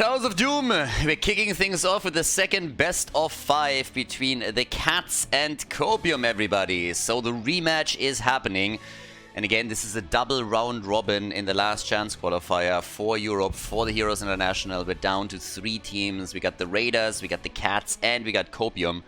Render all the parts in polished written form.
Towers of Doom, we're kicking things off with the second best of 5 between the Cats and Copium, everybody. So the rematch is happening. And again, this is a double round robin in the last chance qualifier for Europe, for the Heroes International. We're down to 3 teams. We got the Raiders, we got the Cats, and we got Copium.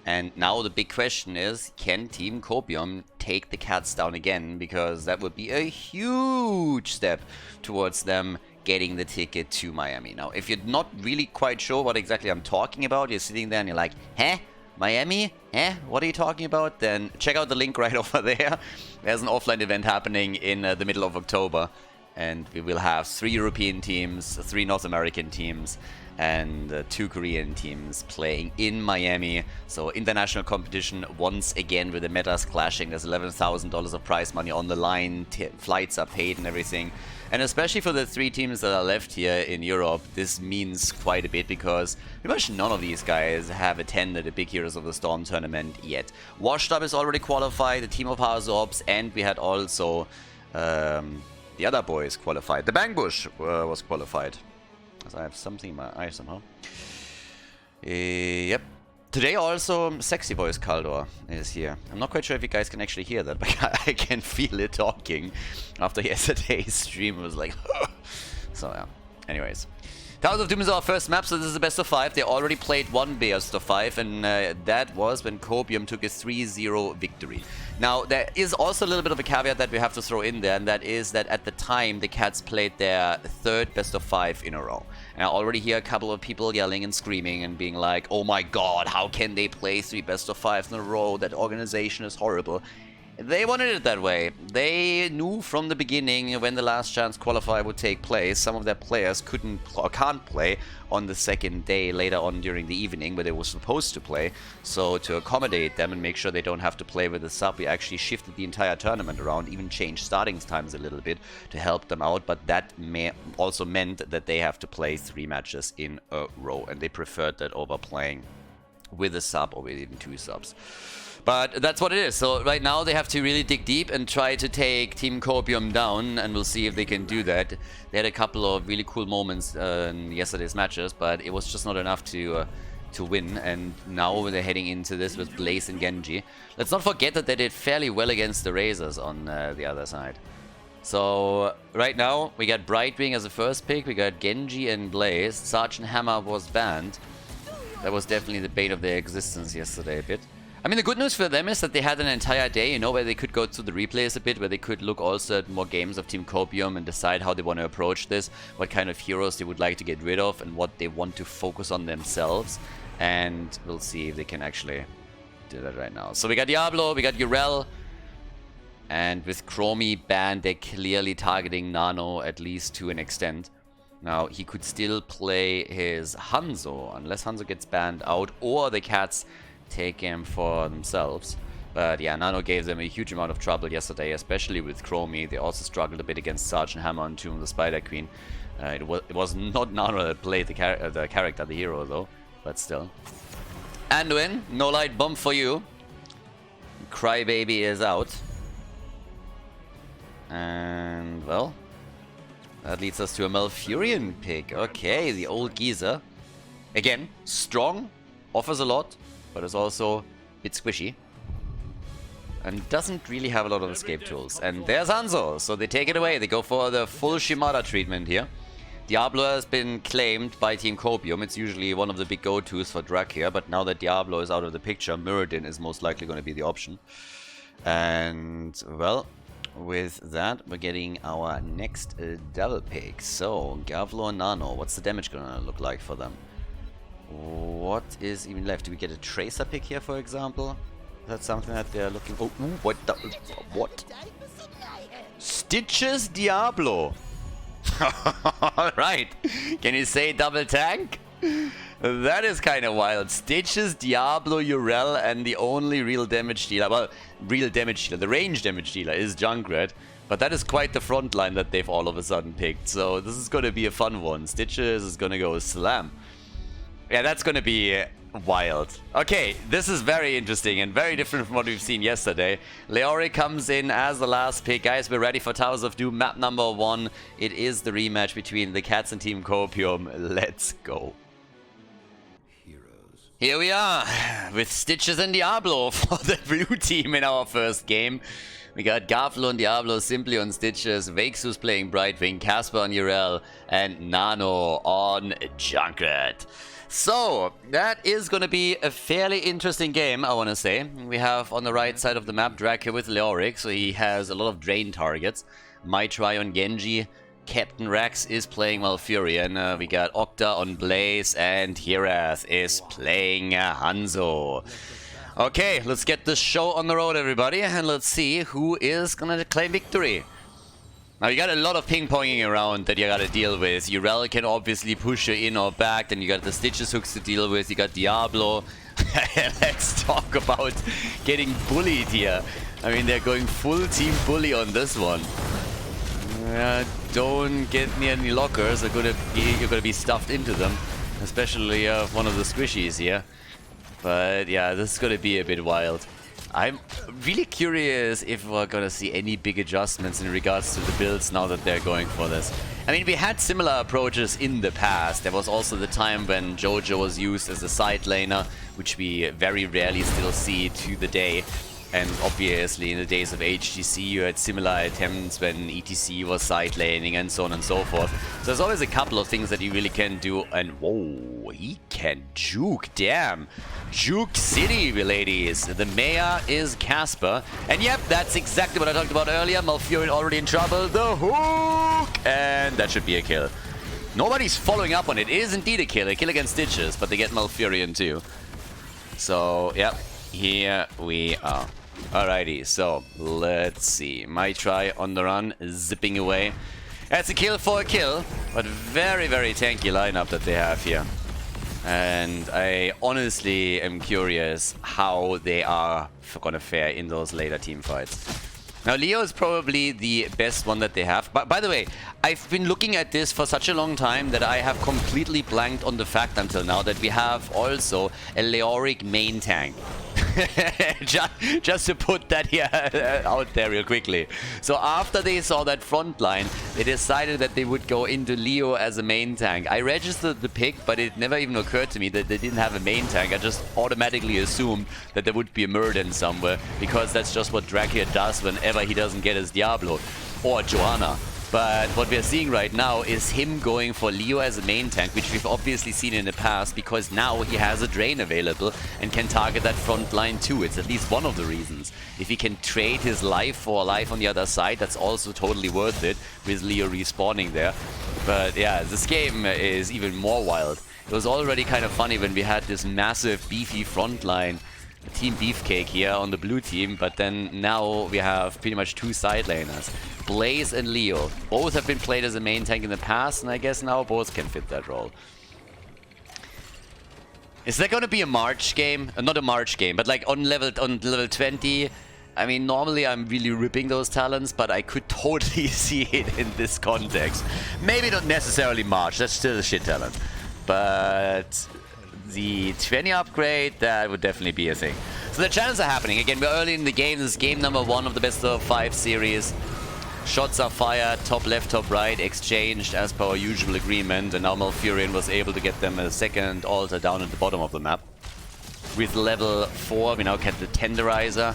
And now the big question is, can Team Copium take the Cats down again? Because that would be a huge step towards them getting the ticket to Miami. Now, if you're not really quite sure what exactly I'm talking about, you're sitting there and you're like, huh? Miami? What are you talking about? Then check out the link right over there. There's an offline event happening in the middle of October. And we will have 3 European teams, 3 North American teams, and 2 Korean teams playing in Miami. So international competition once again with the metas clashing. There's $11,000 of prize money on the line. Flights are paid and everything. And especially for the 3 teams that are left here in Europe, this means quite a bit because pretty much none of these guys have attended a Big Heroes of the Storm tournament yet. Washed Up is already qualified, the team of House Ops, and we had also the other boys qualified. The Bang Bush was qualified. I have something in my eye somehow. Yep. Today also Sexy Voice Khaldor is here. I'm not quite sure if you guys can actually hear that, but I can feel it talking after yesterday's stream. It was like so yeah. Anyways. Towers of Doom is our first map, so this is the best of 5. They already played one best of 5, and that was when Copium took a 3-0 victory. Now, there is also a little bit of a caveat that we have to throw in there, and that is that at the time, the Cats played their 3rd best of 5 in a row. And I already hear a couple of people yelling and screaming and being like, oh my god, how can they play 3 best of 5 in a row? That organization is horrible. They wanted it that way. They knew from the beginning when the last chance qualifier would take place, some of their players couldn't or can't play on the second day later on during the evening where they were supposed to play. So to accommodate them and make sure they don't have to play with a sub, we actually shifted the entire tournament around, even changed starting times a little bit to help them out. But that also meant that they have to play 3 matches in a row, and they preferred that over playing with a sub or with even 2 subs. But that's what it is. So right now they have to really dig deep and try to take Team Copium down, and we'll see if they can do that. They had a couple of really cool moments in yesterday's matches, but it was just not enough to win. And now they're heading into this with Blaze and Genji. Let's not forget that they did fairly well against the Razors on the other side. So right now we got Brightwing as a first pick. We got Genji and Blaze. Sergeant Hammer was banned. That was definitely the bane of their existence yesterday a bit. I mean, the good news for them is that they had an entire day, you know, where they could go through the replays a bit, where they could look also at more games of Team Copium and decide how they want to approach this, what kind of heroes they would like to get rid of, and what they want to focus on themselves. And we'll see if they can actually do that right now. So we got Diablo, we got Urel, and with Chromie banned, they're clearly targeting Nano, at least to an extent. Now, he could still play his Hanzo, unless Hanzo gets banned out, or the Cats take him for themselves. But yeah, Nano gave them a huge amount of trouble yesterday, especially with Chromie. They also struggled a bit against Sergeant Hammer and Tomb of the Spider Queen. It was not Nano that played the character, the hero though, but still. Anduin, no light bomb for you. Crybaby is out. And well, that leads us to a Malfurion pick. Okay, the old geezer. Again, strong, offers a lot, but is also a bit squishy. And doesn't really have a lot of escape tools. And there's Hanzo, so they take it away. They go for the full Shimada treatment here. Diablo has been claimed by Team Copium. It's usually one of the big go-tos for Drak here, but now that Diablo is out of the picture, Muradin is most likely going to be the option. And, well, with that, we're getting our next double pick. So, Gavlo and Nano, what's the damage going to look like for them? What is even left? Do we get a Tracer pick here, for example? Is that something that they're looking... Oh, ooh, what the... What? Stitches Diablo! Alright. Can you say double tank? That is kind of wild. Stitches, Diablo, Urel, and the only real damage dealer... Well, real damage dealer. The range damage dealer is Junkrat. But that is quite the front line that they've all of a sudden picked. So this is going to be a fun one. Stitches is going to go slam. Yeah, that's going to be wild. Okay, this is very interesting and very different from what we've seen yesterday. Leoric comes in as the last pick. Guys, we're ready for Towers of Doom, map number 1. It is the rematch between the Cats and Team Copium. Let's go. Here we are, with Stitches and Diablo for the blue team in our first game. We got Garflo and Diablo, Simply on Stitches, Vexus playing Brightwing, Casper on Urel, and Nano on Junkrat. So, that is going to be a fairly interesting game, I want to say. We have on the right side of the map Drake with Leoric, so he has a lot of drain targets. Might try on Genji. Captain Rex is playing Malfurion. We got Octa on Blaze, and Hirath is playing Hanzo. Okay, let's get this show on the road, everybody, and let's see who is going to claim victory. Now, you got a lot of ping-ponging around that you got to deal with. Urel can obviously push you in or back. Then you got the Stitches hooks to deal with. You got Diablo. Let's talk about getting bullied here. I mean, they're going full team bully on this one. Don't get near any lockers. You're gonna be stuffed into them. Especially one of the squishies here. But yeah, this is gonna be a bit wild. I'm really curious if we're gonna see any big adjustments in regards to the builds now that they're going for this. I mean, we had similar approaches in the past. There was also the time when Jojo was used as a side laner, which we very rarely still see to the day. And obviously, in the days of HTC, you had similar attempts when ETC was side laning and so on and so forth. So there's always a couple of things that you really can do. And whoa, he can juke, damn. Juke City, ladies. The mayor is Casper. And yep, that's exactly what I talked about earlier. Malfurion already in trouble. The hook! And that should be a kill. Nobody's following up on it. It is indeed a kill against Stitches, but they get Malfurion too. So, yep. Here we are. Alrighty, so let's see. My try on the run, zipping away. That's a kill for a kill, but very, very tanky lineup that they have here. And I honestly am curious how they are gonna fare in those later team fights. Now, Leo is probably the best one that they have. But by the way, I've been looking at this for such a long time that I have completely blanked on the fact until now that we have also a Leoric main tank. just to put that here out there real quickly. So after they saw that front line, they decided that they would go into Leo as a main tank. I registered the pick, but it never even occurred to me that they didn't have a main tank. I just automatically assumed that there would be a Murden somewhere, because that's just what Drake does whenever he doesn't get his Diablo or Joanna. But what we're seeing right now is him going for Leo as a main tank, which we've obviously seen in the past, because now he has a drain available and can target that front line too. It's at least one of the reasons. If he can trade his life for a life on the other side, that's also totally worth it, with Leo respawning there. But yeah, this game is even more wild. It was already kind of funny when we had this massive beefy front line, Team Beefcake here on the blue team, but then now we have pretty much two side laners. Blaze and Leo. Both have been played as a main tank in the past, and I guess now both can fit that role. Is that going to be a March game? Not a March game, but like on level 20. I mean, normally I'm really ripping those talents, but I could totally see it in this context. Maybe not necessarily March, that's still a shit talent. But the 20 upgrade, that would definitely be a thing. So the challenges are happening. Again, we're early in the game. This is game number 1 of the best of 5 series. Shots are fired, top left, top right, exchanged as per our usual agreement, and now Malfurion was able to get them a second altar down at the bottom of the map. With level 4, we now get the Tenderizer.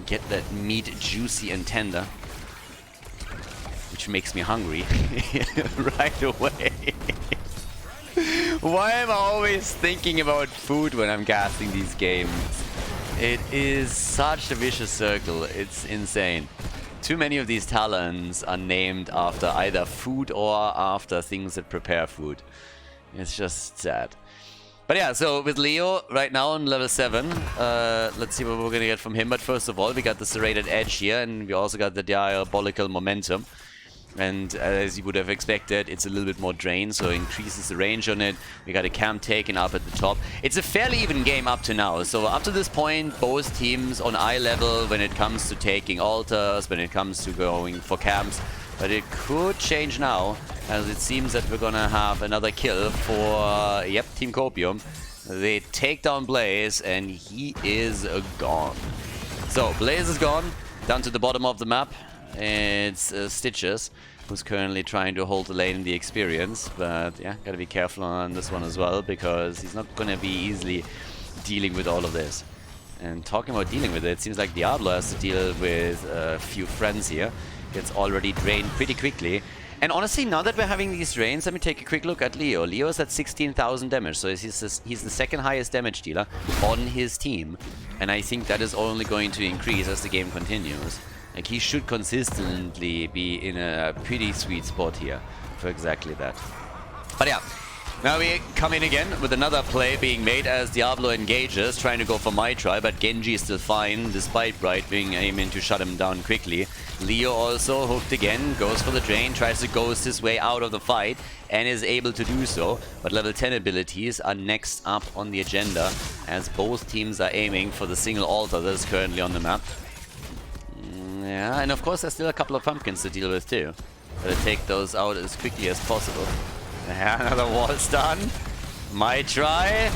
Get that meat juicy and tender, which makes me hungry right away. Why am I always thinking about food when I'm casting these games? It is such a vicious circle, it's insane. Too many of these talents are named after either food or after things that prepare food. It's just sad. But yeah, so with Leo right now on level 7, let's see what we're gonna get from him. But first of all, we got the Serrated Edge here, and we also got the Diabolical Momentum. And as you would have expected, it's a little bit more drain, so increases the range on it. We got a camp taken up at the top. It's a fairly even game up to now. So up to this point, both teams on eye level when it comes to taking altars, when it comes to going for camps. But it could change now. as it seems that we're gonna have another kill for, yep, Team Copium. They take down Blaze, and he is gone. So, Blaze is gone, down to the bottom of the map. It's Stitches, who's currently trying to hold the lane in the experience. But yeah, gotta be careful on this one as well, because he's not gonna be easily dealing with all of this. And talking about dealing with it, it seems like Diablo has to deal with a few friends here. Gets already drained pretty quickly. And honestly, now that we're having these drains, let me take a quick look at Leo. Leo is at 16,000 damage, so he's the second highest damage dealer on his team. And I think that is only going to increase as the game continues. Like, he should consistently be in a pretty sweet spot here for exactly that. But yeah, now we come in again with another play being made as Diablo engages, trying to go for my try, but Genji is still fine, despite Bright being aiming to shut him down quickly. Leo also hooked again, goes for the drain, tries to ghost his way out of the fight, and is able to do so. But level 10 abilities are next up on the agenda, as both teams are aiming for the single altar that is currently on the map. Yeah, and of course there's still a couple of pumpkins to deal with too. Gotta take those out as quickly as possible. Yeah, another wall stun. My try.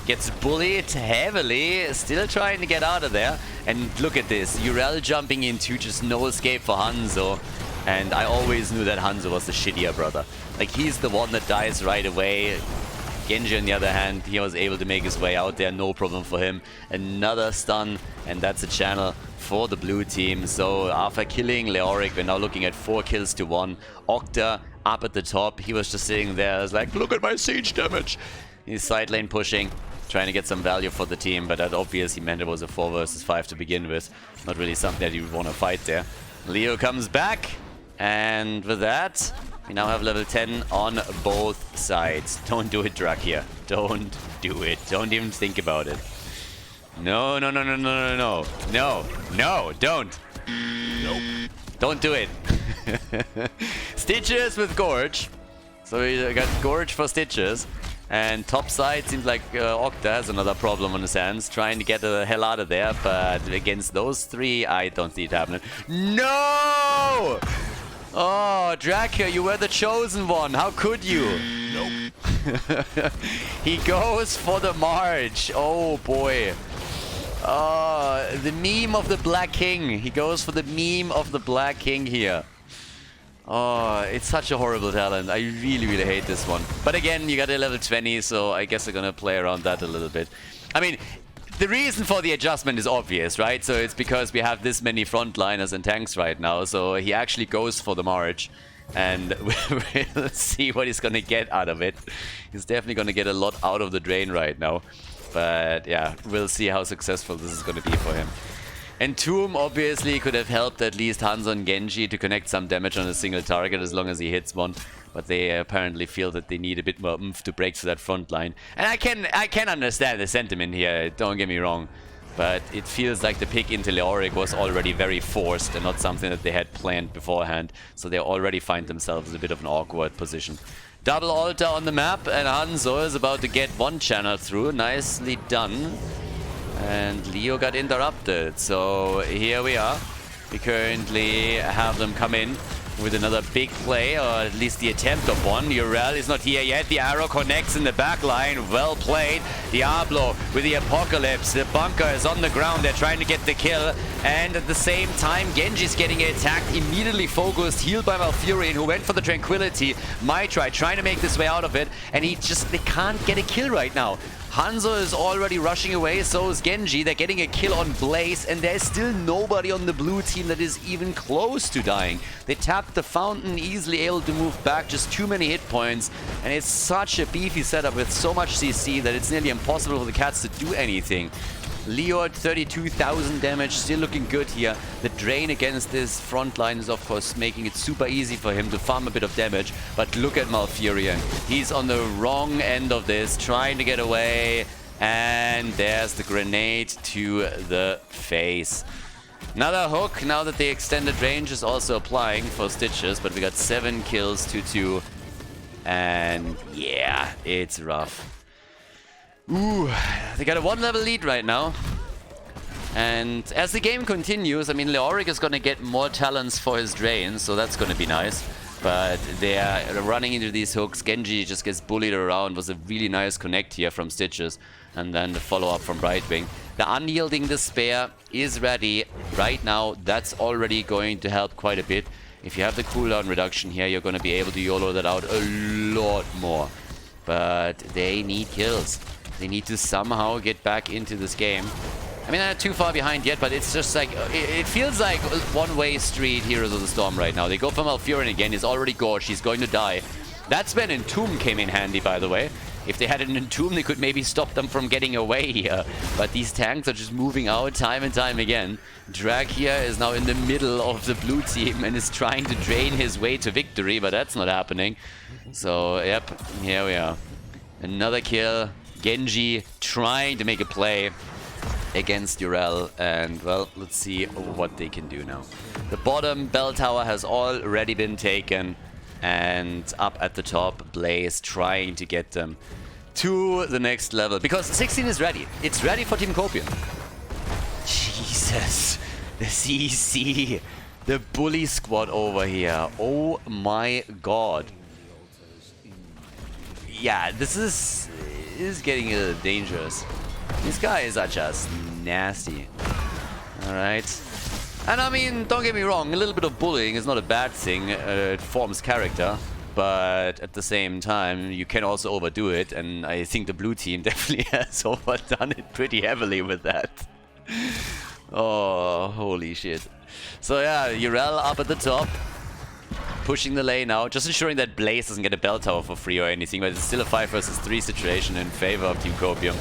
Gets bullied heavily. Still trying to get out of there. And look at this. Urel jumping into, just no escape for Hanzo. And I always knew that Hanzo was the shittier brother. Like, he's the one that dies right away. Genji, on the other hand, he was able to make his way out there. No problem for him. Another stun. And that's a channel for the blue team. So after killing Leoric, we're now looking at 4 kills to 1. Octa up at the top. He was just sitting there. It's like, look at my siege damage. He's side lane pushing, trying to get some value for the team, but that obviously meant it was a 4 versus 5 to begin with. Not really something that you would want to fight there. Leo comes back, and with that, we now have level 10 on both sides. Don't do it, Drak here. Don't do it. Don't even think about it. No, no, no, no, no, no, no. No, no, don't. Nope. Don't do it. Stitches with Gorge. So we got Gorge for Stitches. And top side seems like Octa has another problem on his hands, trying to get the hell out of there. But against those 3, I don't see it happening. No! Oh, Dracula, you were the chosen one. How could you? Nope. He goes for the March. Oh, boy. The meme of the Black King. He goes for the meme of the Black King here. Oh, it's such a horrible talent. I really, really hate this one. But again, you got a level 20, so I guess they're gonna play around that a little bit. I mean, the reason for the adjustment is obvious, right? So it's because we have this many frontliners and tanks right now, so he actually goes for the March. And we'll see what he's gonna get out of it. He's definitely gonna get a lot out of the drain right now. But yeah, we'll see how successful this is gonna be for him. And Tomb obviously could have helped at least Hanzo and Genji to connect some damage on a single target as long as he hits one. But they apparently feel that they need a bit more oomph to break through that front line. And I can understand the sentiment here, don't get me wrong. But it feels like the pick into Leoric was already very forced and not something that they had planned beforehand. So they already find themselves in a bit of an awkward position. Double altar on the map, and Hanzo is about to get one channel through. Nicely done. And Leo got interrupted, so here we are. We currently have them come in with another big play, or at least the attempt of one. Urel is not here yet. The arrow connects in the back line. Well played. Diablo with the Apocalypse. The bunker is on the ground. They're trying to get the kill. And at the same time, Genji's getting attacked. Immediately focused. Healed by Malfurion, who went for the Tranquility. Maitri trying to make this way out of it. And they can't get a kill right now. Hanzo is already rushing away, so is Genji. They're getting a kill on Blaze, and there's still nobody on the blue team that is even close to dying. They tapped the fountain, easily able to move back, just too many hit points, and it's such a beefy setup with so much CC that it's nearly impossible for the cats to do anything. Leo at 32,000 damage, still looking good here. The drain against this front line is of course making it super easy for him to farm a bit of damage. But look at Malfurion. He's on the wrong end of this, trying to get away. And there's the grenade to the face. Another hook, now that the extended range is also applying for Stitches. But we got 7 kills to 2. And yeah, it's rough. Ooh, they got a 1-level lead right now. And as the game continues, I mean, Leoric is going to get more talents for his drain, so that's going to be nice. But they're running into these hooks. Genji just gets bullied around. Was a really nice connect here from Stitches. And then the follow-up from Brightwing. The Unyielding Despair is ready right now. That's already going to help quite a bit. If you have the cooldown reduction here, you're going to be able to YOLO that out a lot more. But they need kills. They need to somehow get back into this game. I mean, they're not too far behind yet, but it's just like... It feels like one-way street Heroes of the Storm right now. They go for Malfurion again. He's already gorged. He's going to die. That's when Entomb came in handy, by the way. If they had an Entomb, they could maybe stop them from getting away here. But these tanks are just moving out time and time again. Drag here is now in the middle of the blue team and is trying to drain his way to victory, but that's not happening. So, yep, here we are. Another kill. Genji trying to make a play against Urel, and well, let's see what they can do now. The bottom bell tower has already been taken, and up at the top, Blaze trying to get them to the next level, because 16 is ready. It's ready for Team Copium. Jesus, the CC, the bully squad over here. Oh my god. Yeah, this is getting a little dangerous. These guys are just nasty. Alright. And I mean, don't get me wrong, a little bit of bullying is not a bad thing. It forms character. But at the same time, you can also overdo it. And I think the blue team definitely has overdone it pretty heavily with that. Oh, holy shit. So yeah, Urel up at the top. Pushing the lane now, just ensuring that Blaze doesn't get a bell tower for free or anything, but it's still a 5 versus 3 situation in favor of Team Copium.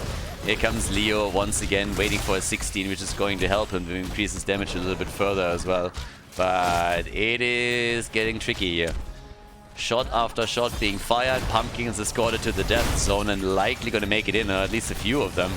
Here comes Leo once again, waiting for a 16, which is going to help him to increase his damage a little bit further as well. But it is getting tricky here. Shot after shot being fired, Pumpkins escorted to the death zone and likely going to make it in, or at least a few of them.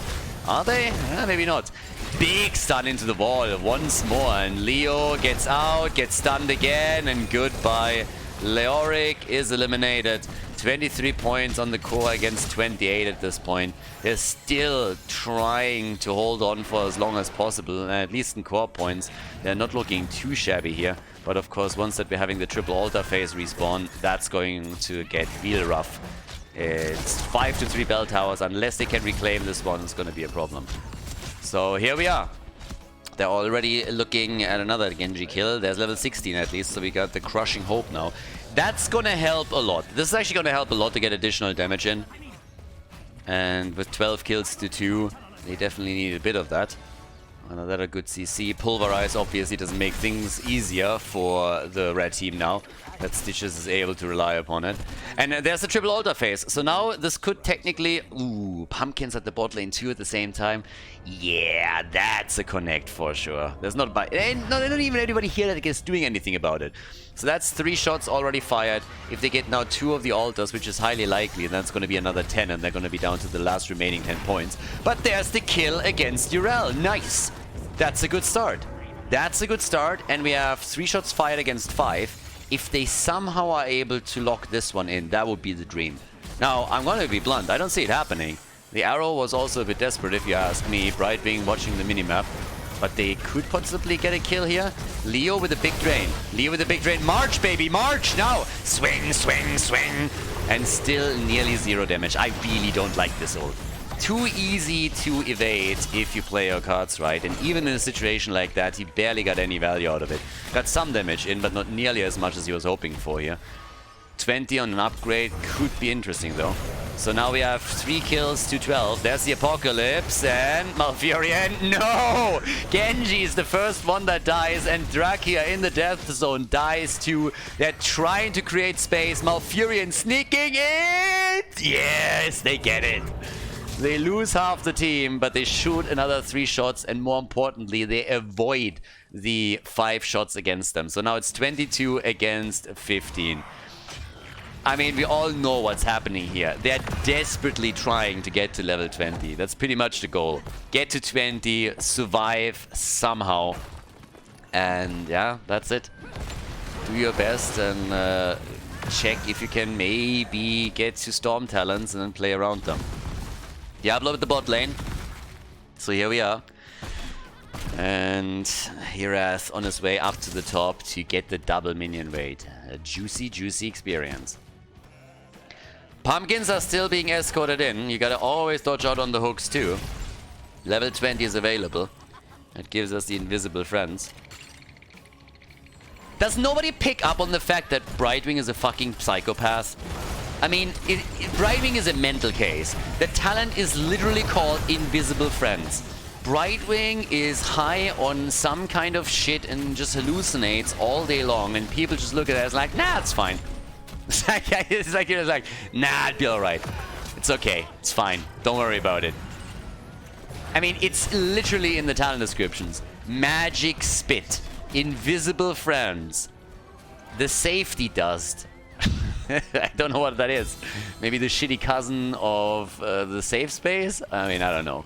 Are they? Maybe not. Big stun into the wall once more, and Leo gets out, gets stunned again, and goodbye. Leoric is eliminated. 23 points on the core against 28 at this point. They're still trying to hold on for as long as possible, at least in core points. They're not looking too shabby here. But of course, once that we're having the triple altar phase respawn, that's going to get real rough. It's 5 to 3 bell towers. Unless they can reclaim this one, it's going to be a problem. So here we are. They're already looking at another Genji kill. There's level 16 at least, so we got the Crushing Hope now. That's going to help a lot. This is actually going to help a lot to get additional damage in. And with 12 kills to 2, they definitely need a bit of that. Another good CC. Pulverize obviously doesn't make things easier for the red team now. That Stitches is able to rely upon it. And there's a triple altar phase. So now this could technically... Ooh, Pumpkins at the bot lane too at the same time. Yeah, that's a connect for sure. There's not not even anybody here that is doing anything about it. So that's 3 shots already fired. If they get now 2 of the altars, which is highly likely, that's going to be another 10, and they're going to be down to the last remaining 10 points. But there's the kill against Urel. Nice. That's a good start. That's a good start, and we have 3 shots fired against 5. If they somehow are able to lock this one in, that would be the dream. Now, I'm going to be blunt. I don't see it happening. The arrow was also a bit desperate, if you ask me. Brightwing watching the minimap. But they could possibly get a kill here. Leo with a big drain. Leo with a big drain. March, baby, march now! Swing, swing, swing! And still nearly 0 damage. I really don't like this ult. Too easy to evade if you play your cards right. And even in a situation like that, he barely got any value out of it. Got some damage in, but not nearly as much as he was hoping for here. 20 on an upgrade could be interesting though. So now we have 3 kills to 12. There's the Apocalypse and Malfurion. No! Genji is the first one that dies, and Drakia in the death zone dies too. They're trying to create space. Malfurion sneaking in! Yes, they get it. They lose half the team, but they shoot another 3 shots, and more importantly, they avoid the 5 shots against them. So now it's 22 against 15. I mean, we all know what's happening here. They're desperately trying to get to level 20. That's pretty much the goal. Get to 20, survive somehow. And yeah, that's it. Do your best and check if you can maybe get to Storm Talons and then play around them. Diablo with the bot lane. So here we are. And Hirath on his way up to the top to get the double minion raid. A juicy, juicy experience. Pumpkins are still being escorted in. You gotta always dodge out on the hooks too. Level 20 is available. That gives us the invisible friends. Does nobody pick up on the fact that Brightwing is a fucking psychopath? I mean, Brightwing is a mental case. The talent is literally called Invisible Friends. Brightwing is high on some kind of shit and just hallucinates all day long, and people just look at it as like, nah, it's fine. It's like, nah, it'll be alright. It's okay. It's fine. Don't worry about it. I mean, it's literally in the talent descriptions. Magic Spit. Invisible Friends. The Safety Dust. I don't know what that is. Maybe the shitty cousin of the safe space? I mean, I don't know.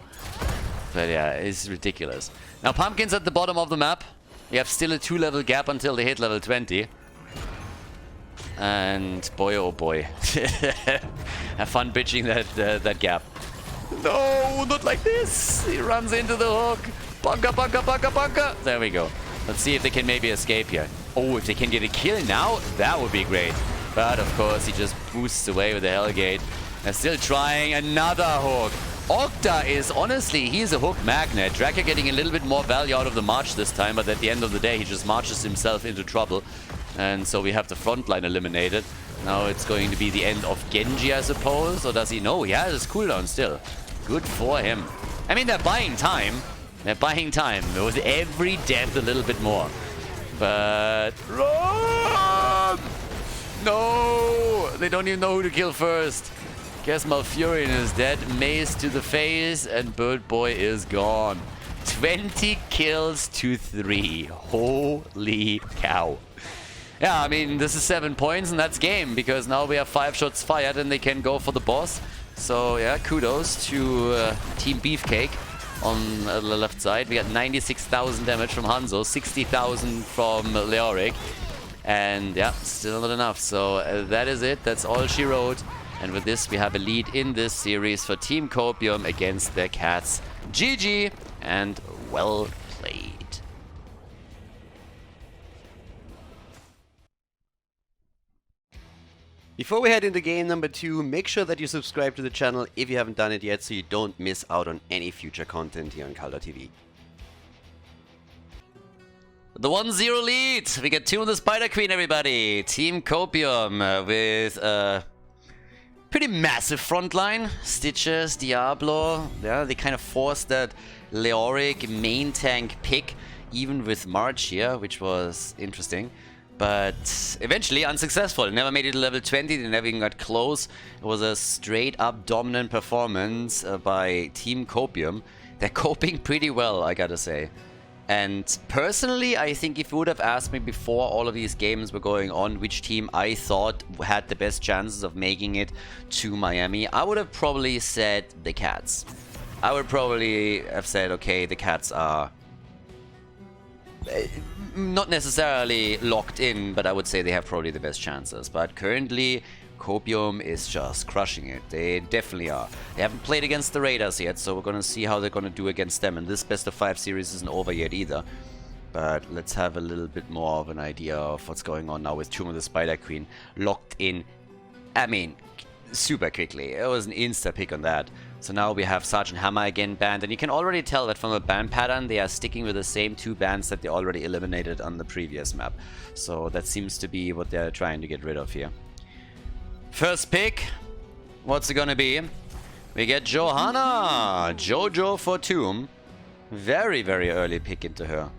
But yeah, it's ridiculous. Now, Pumpkin's at the bottom of the map. We have still a 2-level gap until they hit level 20. And boy, oh boy. Have fun bitching that gap. No, not like this. He runs into the hook. Bunker, bunker, bunker, bunker. There we go. Let's see if they can maybe escape here. Oh, if they can get a kill now, that would be great. But of course, he just boosts away with the Hellgate. They're still trying another hook. Octa is, honestly, he's a hook magnet. Draka getting a little bit more value out of the March this time, but at the end of the day, he just marches himself into trouble. And so we have the front line eliminated. Now it's going to be the end of Genji, I suppose. Or does he know? He has his cooldown still. Good for him. I mean, they're buying time. They're buying time. With every death a little bit more. But... run! No! They don't even know who to kill first. Guess Malfurion is dead. Mace to the face, and Bird Boy is gone. 20 kills to 3. Holy cow. Yeah, I mean, this is 7 points, and that's game, because now we have 5 shots fired, and they can go for the boss. So, yeah, kudos to Team Beefcake on the left side. We got 96,000 damage from Hanzo, 60,000 from Leoric. And, yeah, still not enough. So, that is it. That's all she wrote. And with this, we have a lead in this series for Team Copium against the Cats. GG, and well played. Before we head into game number 2, make sure that you subscribe to the channel if you haven't done it yet so you don't miss out on any future content here on Khaldor TV. The 1-0 lead! We get 2 on the Spider Queen, everybody! Team Copium with a pretty massive front line. Stitches, Diablo, yeah, they kind of forced that Leoric main tank pick, even with March here, which was interesting. But eventually unsuccessful. Never made it to level 20, they never even got close. It was a straight up dominant performance by Team Copium. They're coping pretty well, I gotta say. And personally, I think if you would have asked me before all of these games were going on, which team I thought had the best chances of making it to Miami, I would have probably said the Cats. I would probably have said, okay, the Cats are not necessarily locked in, but I would say they have probably the best chances. But currently, Copium is just crushing it. They definitely are. They haven't played against the Raiders yet, so we're going to see how they're going to do against them. And this best of 5 series isn't over yet either. But let's have a little bit more of an idea of what's going on now with Tomb of the Spider Queen locked in. I mean, super quickly. It was an insta pick on that. So now we have Sergeant Hammer again banned, and you can already tell that from a ban pattern they are sticking with the same 2 bans that they already eliminated on the previous map. So that seems to be what they're trying to get rid of here. First pick, what's it gonna be? We get Johanna! Jojo for Tomb. Very, very early pick into her.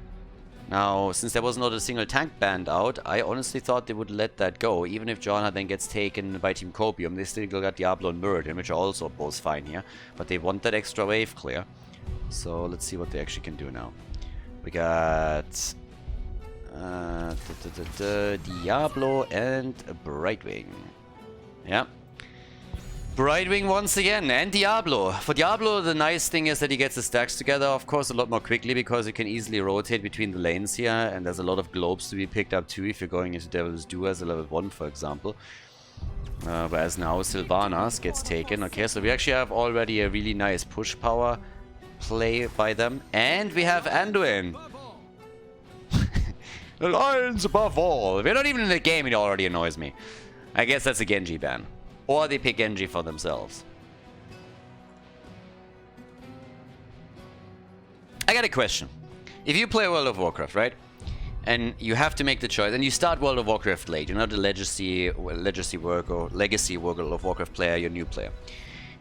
Now, since there was not a single tank banned out, I honestly thought they would let that go. Even if Johanna then gets taken by Team Copium, they still got Diablo and Muradin, which are also both fine here. But they want that extra wave clear. So let's see what they actually can do now. We got Diablo and Brightwing. Yeah. Brightwing once again, and Diablo. For Diablo, the nice thing is that he gets his stacks together, of course, a lot more quickly, because you can easily rotate between the lanes here, and there's a lot of globes to be picked up too if you're going into Devil's Due as a level 1, for example. Whereas now Sylvanas gets taken. Okay, so we actually have already a really nice push power play by them. And we have Anduin. The lions above all. We're not even in the game, it already annoys me. I guess that's a Genji ban. Or they pick Genji for themselves. I got a question. If you play World of Warcraft, right? And you have to make the choice, and you start World of Warcraft late. You're not a legacy World of Warcraft player, you're a new player.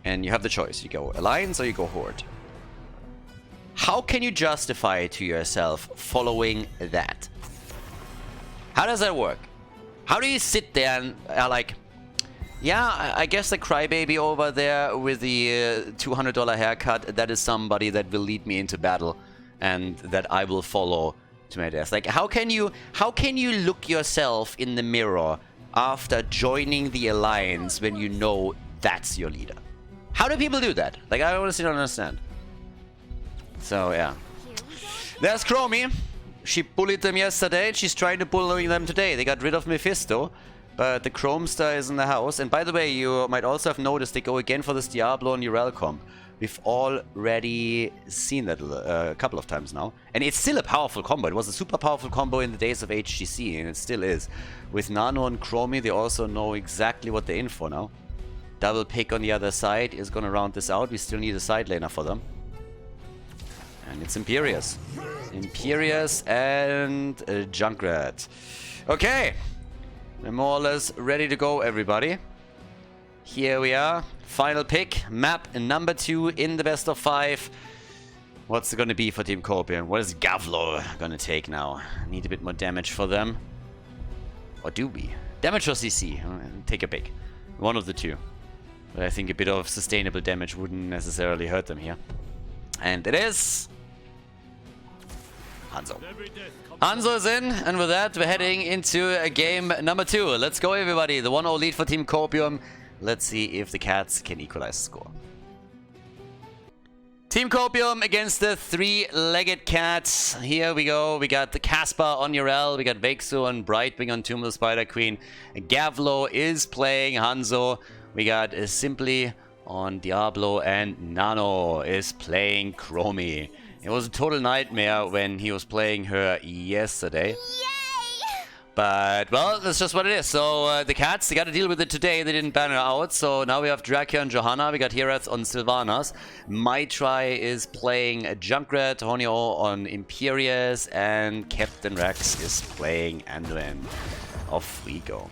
And you have the choice. You go Alliance or you go Horde. How can you justify to yourself following that? How does that work? How do you sit there and are like, yeah, I guess the crybaby over there with the $200 haircut, that is somebody that will lead me into battle and that I will follow to my death. Like, how can you look yourself in the mirror after joining the Alliance when you know that's your leader? How do people do that? Like, I honestly don't understand. So, yeah. There's Chromie. She bullied them yesterday, and she's trying to bully them today. They got rid of Mephisto, but the Chromester is in the house. And by the way, you might also have noticed they go again for this Diablo and Urel comp. We've already seen that a couple of times now. And it's still a powerful combo. It was a super powerful combo in the days of HGC, and it still is. With Nano and Chromie, they also know exactly what they're in for now. Double pick on the other side is going to round this out. We still need a side laner for them. And it's Imperius. Imperius and Junkrat. Okay. We're more or less ready to go, everybody. Here we are. Final pick. Map number 2 in the best of 5. What's it going to be for Team Copium? What is Gavlo going to take now? Need a bit more damage for them. Or do we? Damage or CC? Take a pick. One of the two. But I think a bit of sustainable damage wouldn't necessarily hurt them here. And it is Hanzo. Hanzo is in, and with that, we're heading into game number 2. Let's go, everybody. The 1-0 lead for Team Copium. Let's see if the Cats can equalize the score. Team Copium against the 3-legged Cats. Here we go. We got the Casper on Urel. We got Vexu on Brightwing on Tomb of the Spider Queen. Gavlo is playing Hanzo. We got Simply on Diablo, and Nano is playing Chromie. It was a total nightmare when he was playing her yesterday. Yay! But, well, that's just what it is. So, the Cats, they got to deal with it today. They didn't ban her out. So, now we have Drakia and Johanna. We got Herath on Sylvanas. My Try is playing Junkrat, Honio on Imperius, and Captain Rex is playing Anduin. Off we go.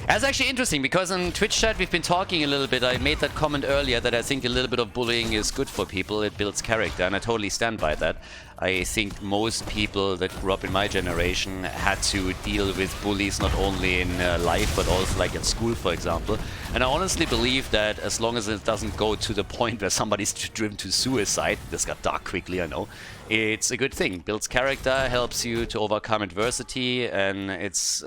That's actually interesting, because in Twitch chat we've been talking a little bit. I made that comment earlier that I think a little bit of bullying is good for people. It builds character, and I totally stand by that. I think most people that grew up in my generation had to deal with bullies not only in life, but also like in school, for example. And I honestly believe that as long as it doesn't go to the point where somebody's driven to suicide, this got dark quickly, I know, it's a good thing. Builds character, helps you to overcome adversity, and it's,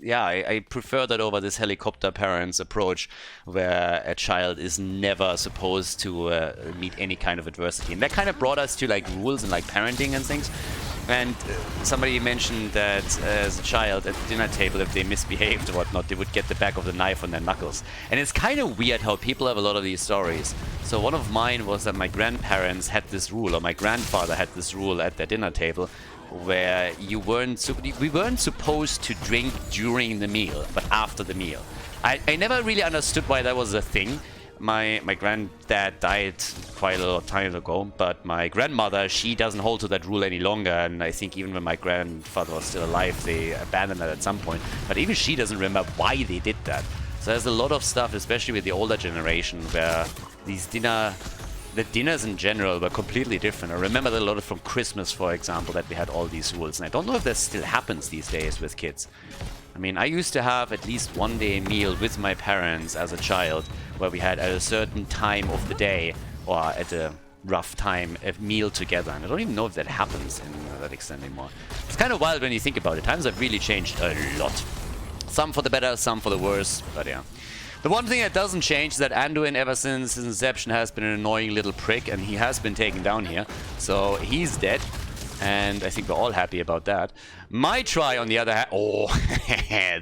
yeah, I prefer that over this helicopter parents approach where a child is never supposed to meet any kind of adversity. And that kind of brought us to like rules and like parenting and things. And somebody mentioned that as a child at the dinner table, if they misbehaved or whatnot, they would get the back of the knife on their knuckles. And it's kind of weird how people have a lot of these stories. So one of mine was that my grandparents had this rule, or my grandfather had this rule at their dinner table, where we weren't supposed to drink during the meal, but after the meal. I never really understood why that was a thing. My granddad died quite a lot of time ago, but my grandmother, she doesn't hold to that rule any longer, and I think even when my grandfather was still alive, they abandoned that at some point. But even she doesn't remember why they did that. So there's a lot of stuff, especially with the older generation, where these the dinners in general were completely different. I remember that a lot from Christmas, for example, that we had all these rules, and I don't know if that still happens these days with kids. I mean, I used to have at least one day meal with my parents as a child, where we had at a certain time of the day, or at a rough time, a meal together. And I don't even know if that happens in that extent anymore. It's kind of wild when you think about it. Times have really changed a lot. Some for the better, some for the worse, but yeah. The one thing that doesn't change is that Anduin, ever since his inception, has been an annoying little prick, and he has been taken down here. So he's dead. And I think we're all happy about that. My Try, on the other hand... Oh,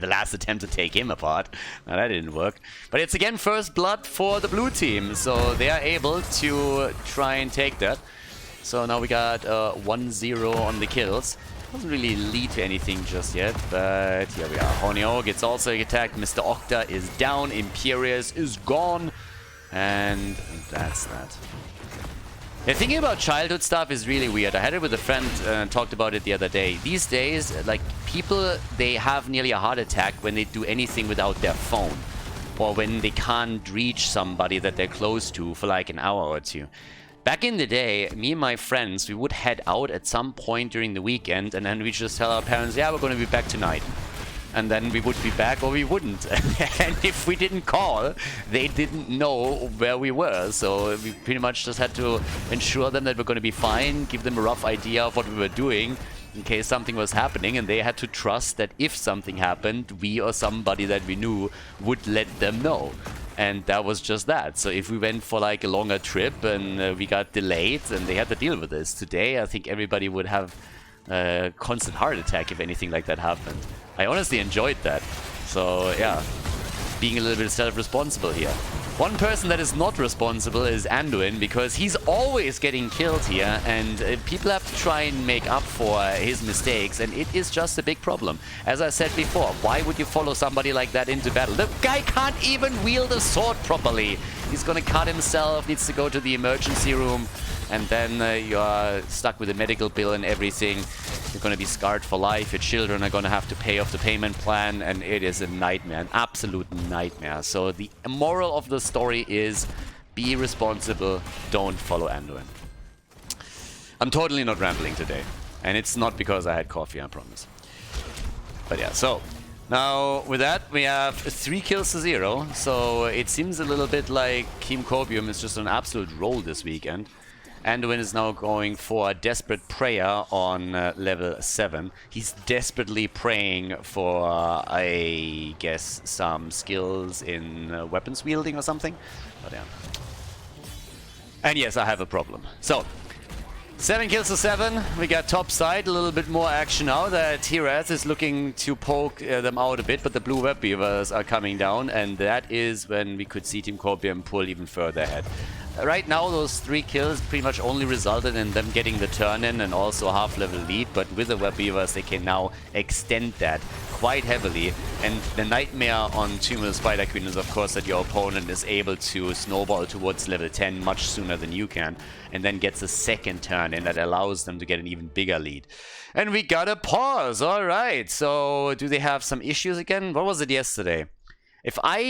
the last attempt to take him apart. Now, that didn't work. But it's again first blood for the blue team. So they are able to try and take that. So now we got 1-0 on the kills. Doesn't really lead to anything just yet, but here we are. Honio gets also attacked. Mr. Octa is down. Imperius is gone. And that's that. Yeah, thinking about childhood stuff is really weird. I had it with a friend and talked about it the other day. These days, like, people, they have nearly a heart attack when they do anything without their phone. Or when they can't reach somebody that they're close to for like an hour or two. Back in the day, me and my friends, we would head out at some point during the weekend and then we just tell our parents, yeah, we're going to be back tonight. And then we would be back or we wouldn't. And if we didn't call, they didn't know where we were. So we pretty much just had to ensure them that we're going to be fine, give them a rough idea of what we were doing in case something was happening. And they had to trust that if something happened, we or somebody that we knew would let them know. And that was just that. So if we went for like a longer trip and we got delayed and they had to deal with this. Today, I think everybody would have a constant heart attack if anything like that happened. I honestly enjoyed that. So yeah, being a little bit self-responsible here. One person that is not responsible is Anduin, because he's always getting killed here, and people have to try and make up for his mistakes, and it is just a big problem. As I said before, why would you follow somebody like that into battle? The guy can't even wield a sword properly. He's gonna cut himself, needs to go to the emergency room, and then you're stuck with a medical bill and everything. You're going to be scarred for life. Your children are going to have to pay off the payment plan, and it is a nightmare, an absolute nightmare. So the moral of the story is be responsible, don't follow Anduin. I'm totally not rambling today, and it's not because I had coffee, I promise. But yeah, so now with that we have 3 kills to 0, so it seems a little bit like Team Copium is just an absolute roll this weekend. Anduin is now going for a desperate prayer on level 7. He's desperately praying for, I guess, some skills in weapons wielding or something. But yeah. And yes, I have a problem. So, 7 kills to 7. We got top side, a little bit more action now. That T-Raz is looking to poke them out a bit, but the blue web beavers are coming down, and that is when we could see Team Copium pull even further ahead. Right now, those 3 kills pretty much only resulted in them getting the turn-in and also a half-level lead, but with the web beavers, they can now extend that quite heavily. And the nightmare on Tumor Spider Queen is, of course, that your opponent is able to snowball towards level 10 much sooner than you can, and then gets a second turn-in that allows them to get an even bigger lead. And we got a pause, alright. So, do they have some issues again? What was it yesterday? If I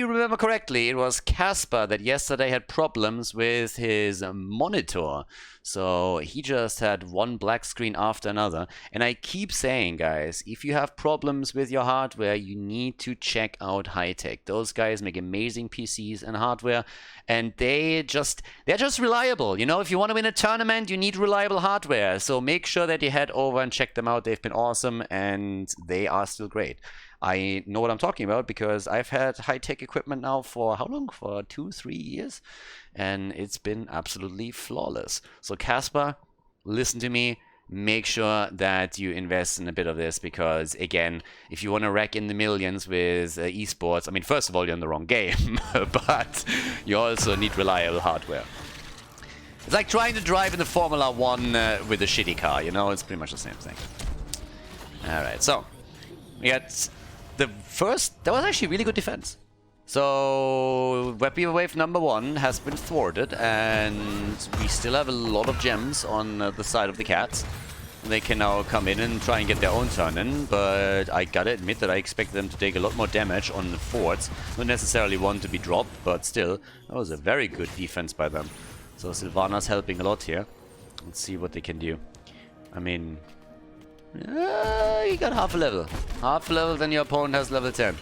remember correctly, it was Casper that yesterday had problems with his monitor. So he just had one black screen after another. And I keep saying, guys, if you have problems with your hardware, you need to check out High-Tech. Those guys make amazing PCs and hardware, and they're just reliable. You know, if you want to win a tournament, you need reliable hardware. So make sure that you head over and check them out. They've been awesome, and they are still great. I know what I'm talking about because I've had high-tech equipment now for how long? For 2-3 years. And it's been absolutely flawless. So Casper, listen to me. Make sure that you invest in a bit of this because, again, if you want to rack in the millions with esports, I mean, first of all, you're in the wrong game. But you also need reliable hardware. It's like trying to drive in the Formula 1 with a shitty car, you know? It's pretty much the same thing. Alright, so we got the first, that was actually really good defense. So Web Beaver Wave number 1 has been thwarted, and we still have a lot of gems on the side of the cats. They can now come in and try and get their own turn in, but I gotta admit that I expect them to take a lot more damage on the forts. Not necessarily one to be dropped, but still, that was a very good defense by them. So Sylvana's helping a lot here. Let's see what they can do. I mean, you got half a level. Half a level, then your opponent has level 10.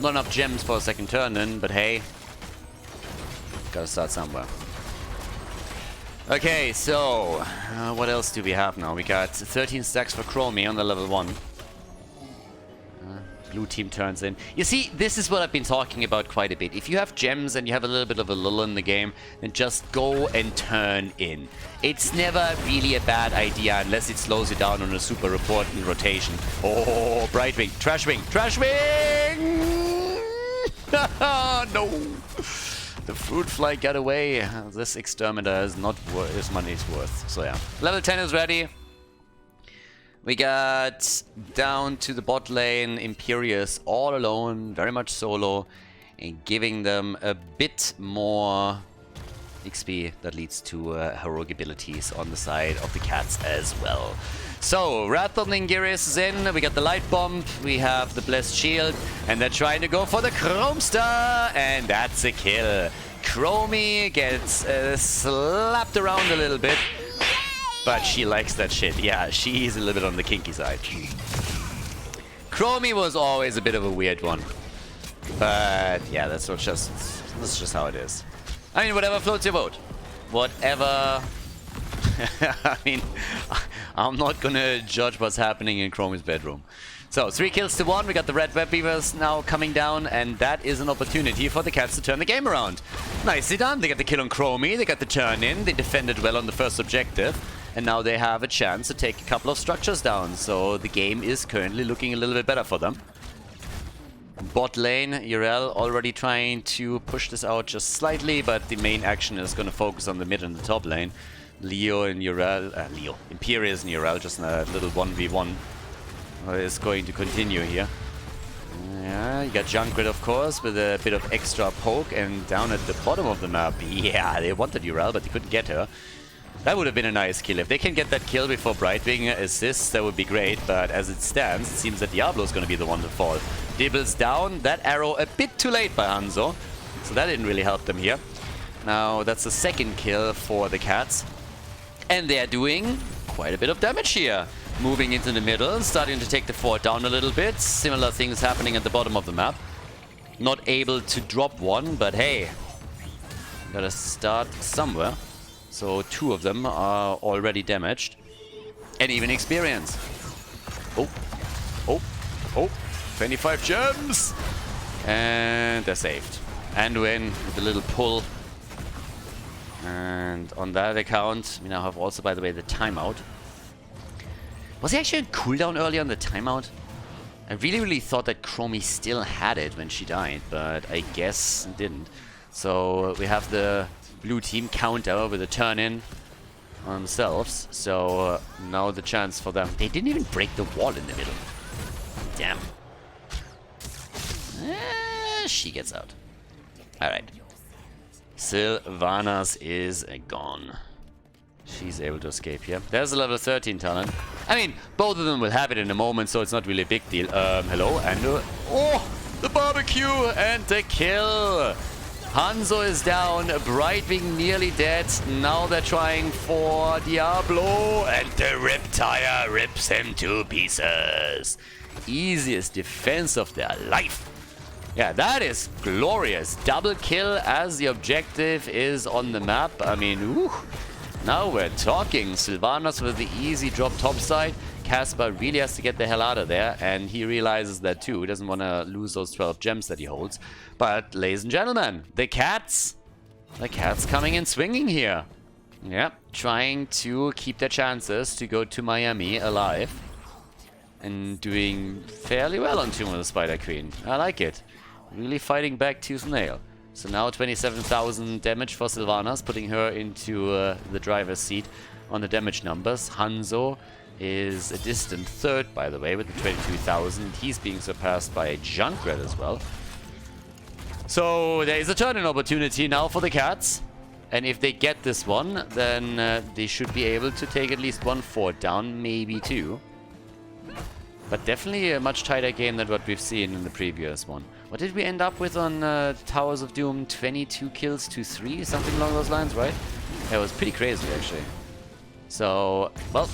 Not enough gems for a second turn in, but hey. Gotta start somewhere. Okay, so what else do we have now? We got 13 stacks for Chromie on the level 1. Blue team turns in. You see, this is what I've been talking about quite a bit. If you have gems and you have a little bit of a lull in the game, then just go and turn in. It's never really a bad idea unless it slows you down on a super important rotation. Oh, Brightwing, Trashwing, Trashwing! No! The fruit fly got away. This exterminator is not his money's worth. So yeah. Level 10 is ready. We got down to the bot lane, Imperius all alone, very much solo, and giving them a bit more XP that leads to heroic abilities on the side of the cats as well. So, Wrath of Ningiris is in, we got the Light Bomb, we have the Blessed Shield, and they're trying to go for the Chrome Star, and that's a kill. Chromie gets slapped around a little bit, but she likes that shit. Yeah, she's a little bit on the kinky side. Chromie was always a bit of a weird one. But yeah, that's just how it is. I mean, whatever floats your boat. Whatever. I mean, I'm not gonna judge what's happening in Chromie's bedroom. So, 3 kills to 1. We got the red web beavers now coming down, and that is an opportunity for the cats to turn the game around. Nicely done. They got the kill on Chromie, they got the turn in, they defended well on the first objective, and now they have a chance to take a couple of structures down. So the game is currently looking a little bit better for them. Bot lane, Urel already trying to push this out just slightly, but the main action is going to focus on the mid and the top lane. Imperius and Urel, just in a little 1v1 is going to continue here. Yeah, you got Junkrat, of course, with a bit of extra poke, and down at the bottom of the map, yeah, they wanted Urel, but they couldn't get her. That would have been a nice kill. If they can get that kill before Brightwing assists, that would be great, but as it stands, it seems that Diablo's going to be the one to fall. Dibbles down, that arrow a bit too late by Hanzo, so that didn't really help them here. Now, that's the second kill for the cats, and they're doing quite a bit of damage here. Moving into the middle, starting to take the fort down a little bit. Similar things happening at the bottom of the map. Not able to drop one, but hey, gotta start somewhere. So 2 of them are already damaged. And even experience. Oh, 25 gems! And they're saved. Anduin with a little pull. And on that account, we now have also, by the way, the timeout. Was he actually on cooldown earlier on the timeout? I really thought that Chromie still had it when she died, but I guess it didn't. So we have the blue team counter with a turn-in on themselves. So now the chance for them. They didn't even break the wall in the middle. Damn. She gets out. Alright. Sylvanas is gone. She's able to escape here. There's a level 13 talent. I mean, both of them will have it in a moment, so it's not really a big deal. Hello, and oh, the barbecue and the kill. Hanzo is down, Brightwing nearly dead. Now they're trying for Diablo, and the Riptire rips him to pieces. Easiest defense of their life. Yeah, that is glorious. Double kill as the objective is on the map. I mean, ooh. Now we're talking. Sylvanas with the easy drop topside. Caspar really has to get the hell out of there, and he realizes that too. He doesn't want to lose those 12 gems that he holds. But, ladies and gentlemen, the cats coming in swinging here. Yeah, trying to keep their chances to go to Miami alive. And doing fairly well on Tomb of the Spider Queen. I like it. Really fighting back tooth and nail. So now 27,000 damage for Sylvanas, putting her into the driver's seat on the damage numbers. Hanzo is a distant third, by the way, with the 22,000. He's being surpassed by Junkrat as well. So there is a turn-in opportunity now for the cats. And if they get this one, then they should be able to take at least 1 fort down, maybe 2. But definitely a much tighter game than what we've seen in the previous one. What did we end up with on Towers of Doom? 22 kills to 3? Something along those lines, right? Yeah, it was pretty crazy, actually. So, well,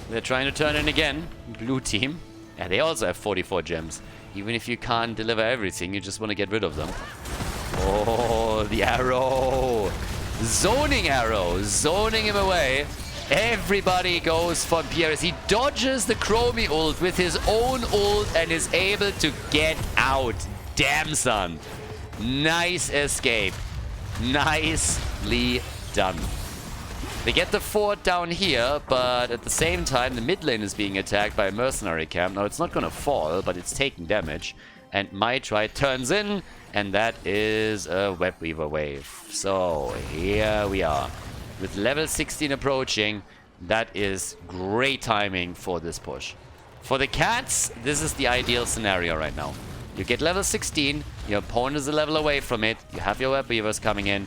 they're trying to turn in again. Blue team. Yeah, they also have 44 gems. Even if you can't deliver everything, you just want to get rid of them. Oh, the arrow! Zoning arrow! Zoning him away. Everybody goes for Pieris. He dodges the Chromie ult with his own ult and is able to get out. Damn, son. Nice escape. Nicely done. They get the fort down here, but at the same time, the mid lane is being attacked by a mercenary camp. Now, it's not going to fall, but it's taking damage. And my try turns in, and that is a Web Weaver wave. So here we are. With level 16 approaching, that is great timing for this push. For the cats, this is the ideal scenario right now. You get level 16, your opponent is a level away from it, you have your Web Weavers coming in,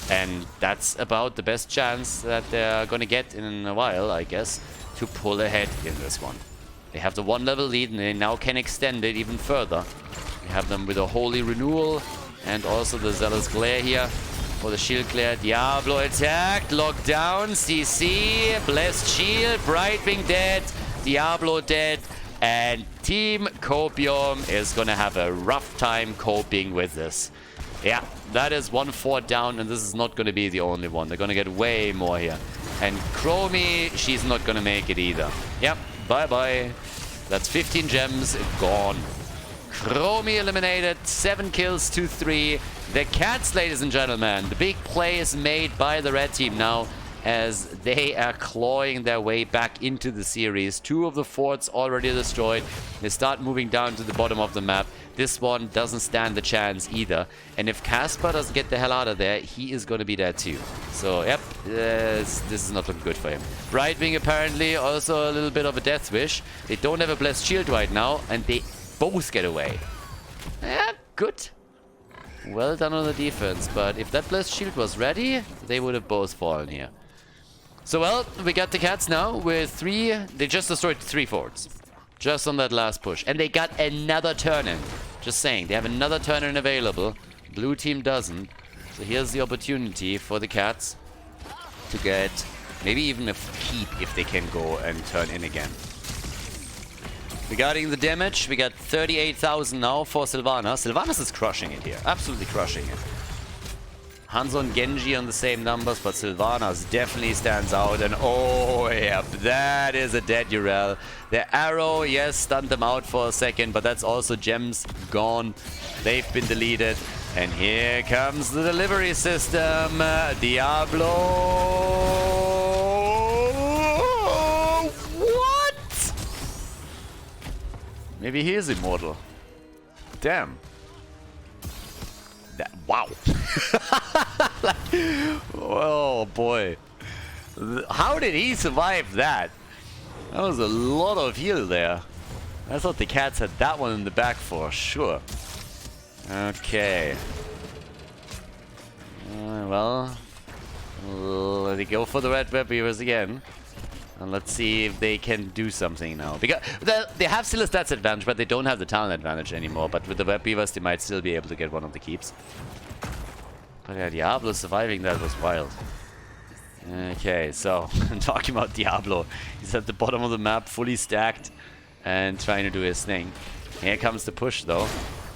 and that's about the best chance that they're gonna get in a while, I guess, to pull ahead in this one. They have the 1 level lead, and they now can extend it even further. We have them with a Holy Renewal, and also the Zealous Glare here for the Shield Glare. Diablo attacked, locked down, CC, Blessed Shield, Brightwing dead, Diablo dead, and Team Copium is gonna have a rough time coping with this. Yeah, that is 1 fort down, and this is not gonna be the only one. They're gonna get way more here. And Chromie, she's not gonna make it either. Yep, bye-bye. That's 15 gems gone. Chromie eliminated, 7 kills to 3. The cats, ladies and gentlemen, the big play is made by the red team now, as they are clawing their way back into the series. 2 of the forts already destroyed. They start moving down to the bottom of the map. This one doesn't stand the chance either. And if Casper doesn't get the hell out of there, he is going to be there too. So, yep, this is not looking good for him. Brightwing apparently also a little bit of a death wish. They don't have a Blessed Shield right now, and they both get away. Yeah, good. Well done on the defense, but if that Blessed Shield was ready, they would have both fallen here. So, well, we got the cats now with 3. They just destroyed 3 forts. Just on that last push. And they got another turn-in. Just saying, they have another turn-in available. Blue team doesn't. So here's the opportunity for the cats to get maybe even a keep if they can go and turn in again. Regarding the damage, we got 38,000 now for Sylvanas. Sylvanas is crushing it here. Absolutely crushing it. Hanzo and Genji on the same numbers, but Sylvanas definitely stands out. And oh, yep, that is a dead Urel. The arrow, yes, stunned them out for a second, but that's also gems gone. They've been deleted. And here comes the delivery system. Diablo. What? Maybe he is immortal. Damn. Wow. Oh boy. How did he survive that? That was a lot of heal there. I thought the cats had that one in the back for sure. Okay. Well, they go for the red Web Weavers again. And let's see if they can do something now. Because they have still a stats advantage, but they don't have the talent advantage anymore. But with the Web Weavers, they might still be able to get one of the keeps. But yeah, Diablo surviving that was wild. Okay, so talking about Diablo. He's at the bottom of the map, fully stacked, and trying to do his thing. Here comes the push, though.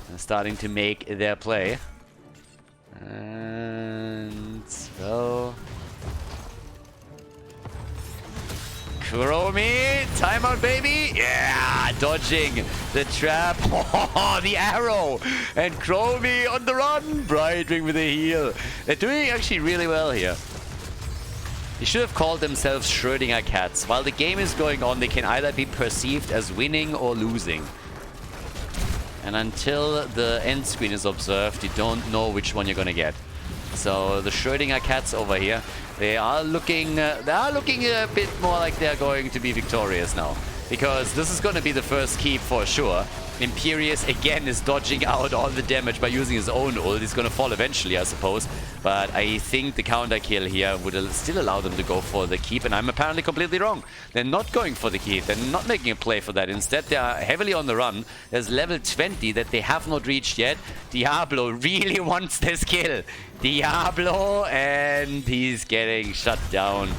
They're starting to make their play. And well, Chromie, timeout, baby! Yeah, dodging the trap. Oh, the arrow! And Chromie on the run! Brightwing with a heal. They're doing actually really well here. They should have called themselves Schrödinger cats. While the game is going on, they can either be perceived as winning or losing. And until the end screen is observed, you don't know which one you're gonna get. So the Schrödinger cats over here, they are looking a bit more like they're going to be victorious now. Because this is going to be the first keep for sure. Imperius again is dodging out all the damage by using his own ult. He's going to fall eventually, I suppose. But I think the counter kill here would still allow them to go for the keep. And I'm apparently completely wrong. They're not going for the keep. They're not making a play for that. Instead, they are heavily on the run. There's level 20 that they have not reached yet. Diablo really wants this kill. Diablo, and he's getting shut down.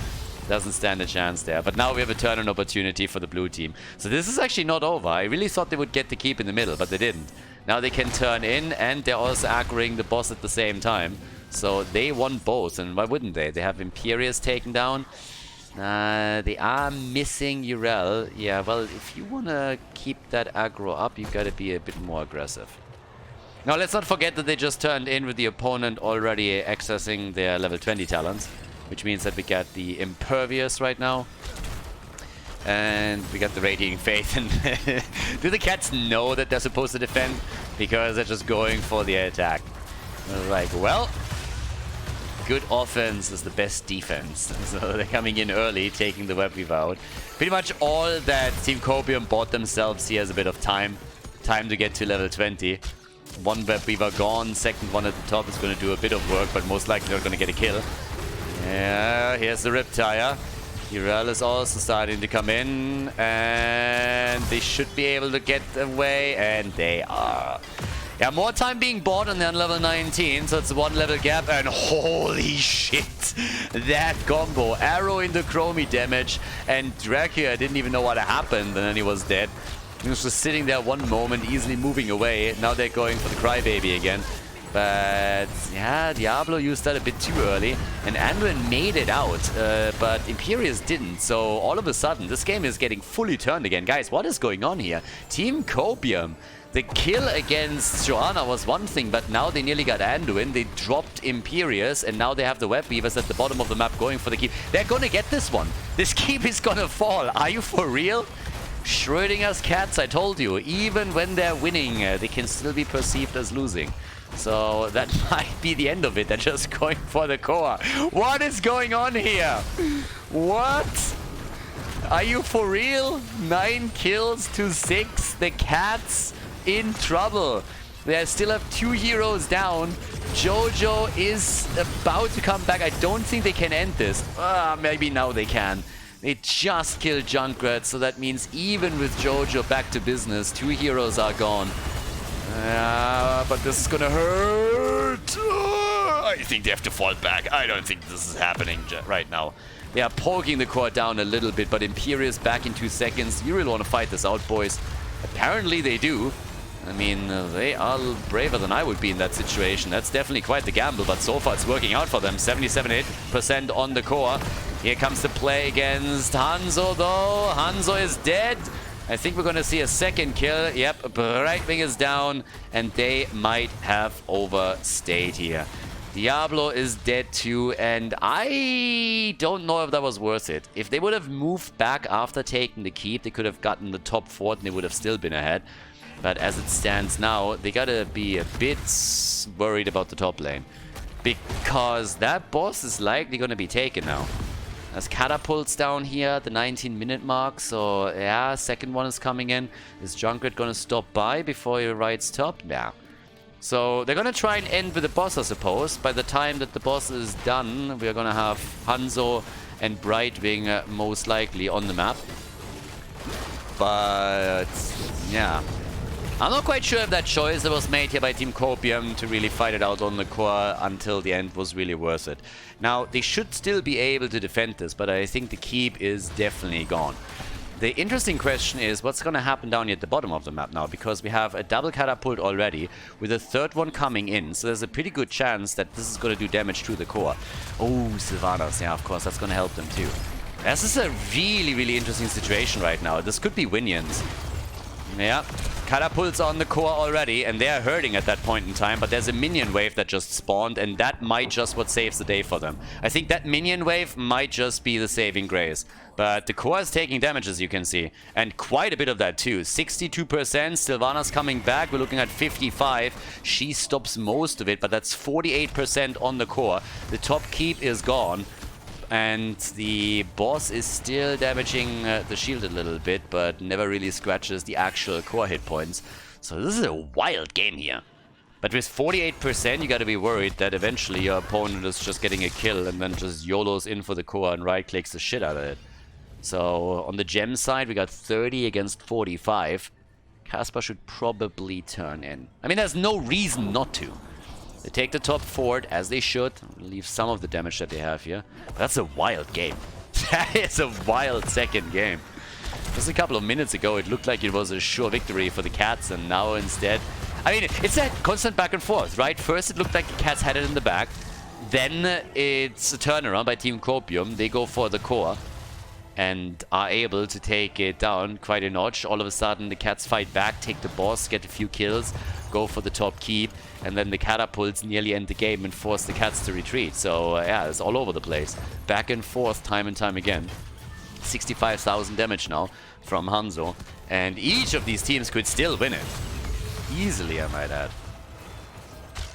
Doesn't stand a chance there. But now we have a turn-on opportunity for the blue team. So this is actually not over. I really thought they would get the keep in the middle, but they didn't. Now they can turn in, and they're also aggroing the boss at the same time. So they won both, and why wouldn't they? They have Imperius taken down. They are missing Urel. Yeah, well, if you want to keep that aggro up, you got to be a bit more aggressive. Now let's not forget that they just turned in with the opponent already accessing their level 20 talents, which means that we got the Impervious right now. And we got the Radiating Faith. And do the cats know that they're supposed to defend? because they're just going for the attack. Like, well, good offense is the best defense. So they're coming in early, taking the web weave out. Pretty much all that Team Copium bought themselves here is a bit of time to get to level 20. One web weaver gone, second one at the top is going to do a bit of work, but most likely not going to get a kill. Yeah, here's the Riptire. Urel is also starting to come in, and they should be able to get away, and they are. Yeah, more time being bought on level 19, so it's a 1 level gap, and holy shit! That combo. Arrow into Chromie damage, and Dracula didn't even know what happened, and then he was dead. He was just sitting there one moment, easily moving away. Now they're going for the Crybaby again. But yeah, Diablo used that a bit too early, and Anduin made it out, but Imperius didn't. So all of a sudden, this game is getting fully turned again. Guys, what is going on here? Team Copium. The kill against Joanna was one thing, but now they nearly got Anduin. They dropped Imperius, and now they have the Web Weavers at the bottom of the map going for the keep. They're gonna get this one. This keep is gonna fall. Are you for real? Schrödinger's cats, I told you. Even when they're winning, they can still be perceived as losing. So that might be the end of it. They're just going for the core. What is going on here? What? Are you for real? 9 kills to 6. The cats in trouble. They still have 2 heroes down. Jojo is about to come back. I don't think they can end this. Maybe now they can. They just killed Junkrat, so that means even with Jojo back to business, 2 heroes are gone. But this is gonna hurt. I think they have to fall back. I don't think this is happening right now. They are poking the core down a little bit, but Imperius back in 2 seconds. You really want to fight this out, boys. Apparently they do. I mean, they are braver than I would be in that situation. That's definitely quite the gamble, but so far it's working out for them. 77% on the core. Here comes the play against Hanzo, though. Hanzo is dead. I think we're going to see a second kill. Yep, Brightwing is down, and they might have overstayed here. Diablo is dead too, and I don't know if that was worth it. If they would have moved back after taking the keep, they could have gotten the top 4 and they would have still been ahead. But as it stands now, they gotta be a bit worried about the top lane. Because that boss is likely gonna be taken now. There's catapults down here at the 19-minute mark, so yeah, second one is coming in. Is Junkrat gonna stop by before he rides top? Yeah. So they're gonna try and end with the boss, I suppose. By the time that the boss is done, we're gonna have Hanzo and Brightwing most likely on the map. But yeah. I'm not quite sure if that choice that was made here by Team Copium to really fight it out on the core until the end was really worth it. Now, they should still be able to defend this, but I think the keep is definitely gone. The interesting question is what's going to happen down here at the bottom of the map now, because we have a double catapult already with a third one coming in, so there's a pretty good chance that this is going to do damage to the core. Oh, Sylvanas, yeah, of course, that's going to help them too. This is a really, really interesting situation right now. This could be Winions. Yeah, catapults on the core already, and they are hurting at that point in time, but there's a minion wave that just spawned, and that might just what saves the day for them. I think that minion wave might just be the saving grace. But the core is taking damage, as you can see, and quite a bit of that too. 62%, Sylvanas coming back, we're looking at 55. She stops most of it, but that's 48% on the core. The top keep is gone. And the boss is still damaging the shield a little bit, but never really scratches the actual core hit points. So this is a wild game here. But with 48%, you gotta be worried that eventually your opponent is just getting a kill and then just YOLOs in for the core and right-clicks the shit out of it. So on the gem side, we got 30 against 45. Caspar should probably turn in. I mean, there's no reason not to. They take the top fort, as they should. Leave some of the damage that they have here. But that's a wild game. That is a wild second game. Just a couple of minutes ago, it looked like it was a sure victory for the Cats, and now instead... I mean, it's that constant back and forth, right? First, it looked like the Cats had it in the back. Then, it's a turnaround by Team Copium. They go for the core and are able to take it down quite a notch. All of a sudden, the Cats fight back, take the boss, get a few kills, go for the top keep, and then the catapults nearly end the game and force the Cats to retreat. So, yeah, it's all over the place. Back and forth, time and time again. 65,000 damage now from Hanzo, and each of these teams could still win it. Easily, I might add.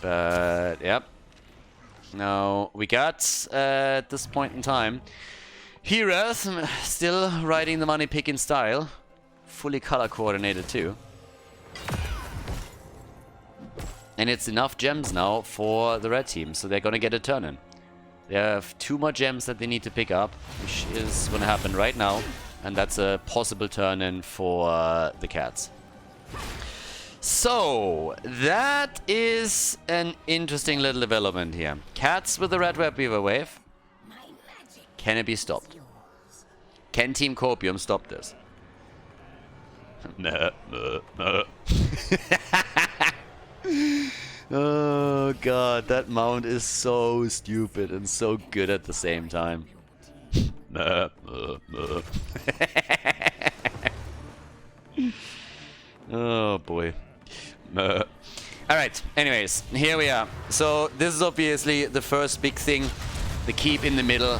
But, yep. Now, we got, at this point in time, Heroes still riding the money pick in style. Fully color coordinated too. And it's enough gems now for the red team, so they're gonna get a turn in. They have 2 more gems that they need to pick up, which is gonna happen right now. And that's a possible turn in for the cats. So, that is an interesting little development here. Cats with the red web weaver wave. Can it be stopped? Can Team Copium stop this? No. Oh god, that mount is so stupid and so good at the same time. Oh boy. Alright, anyways, here we are. So this is obviously the first big thing. The keep in the middle.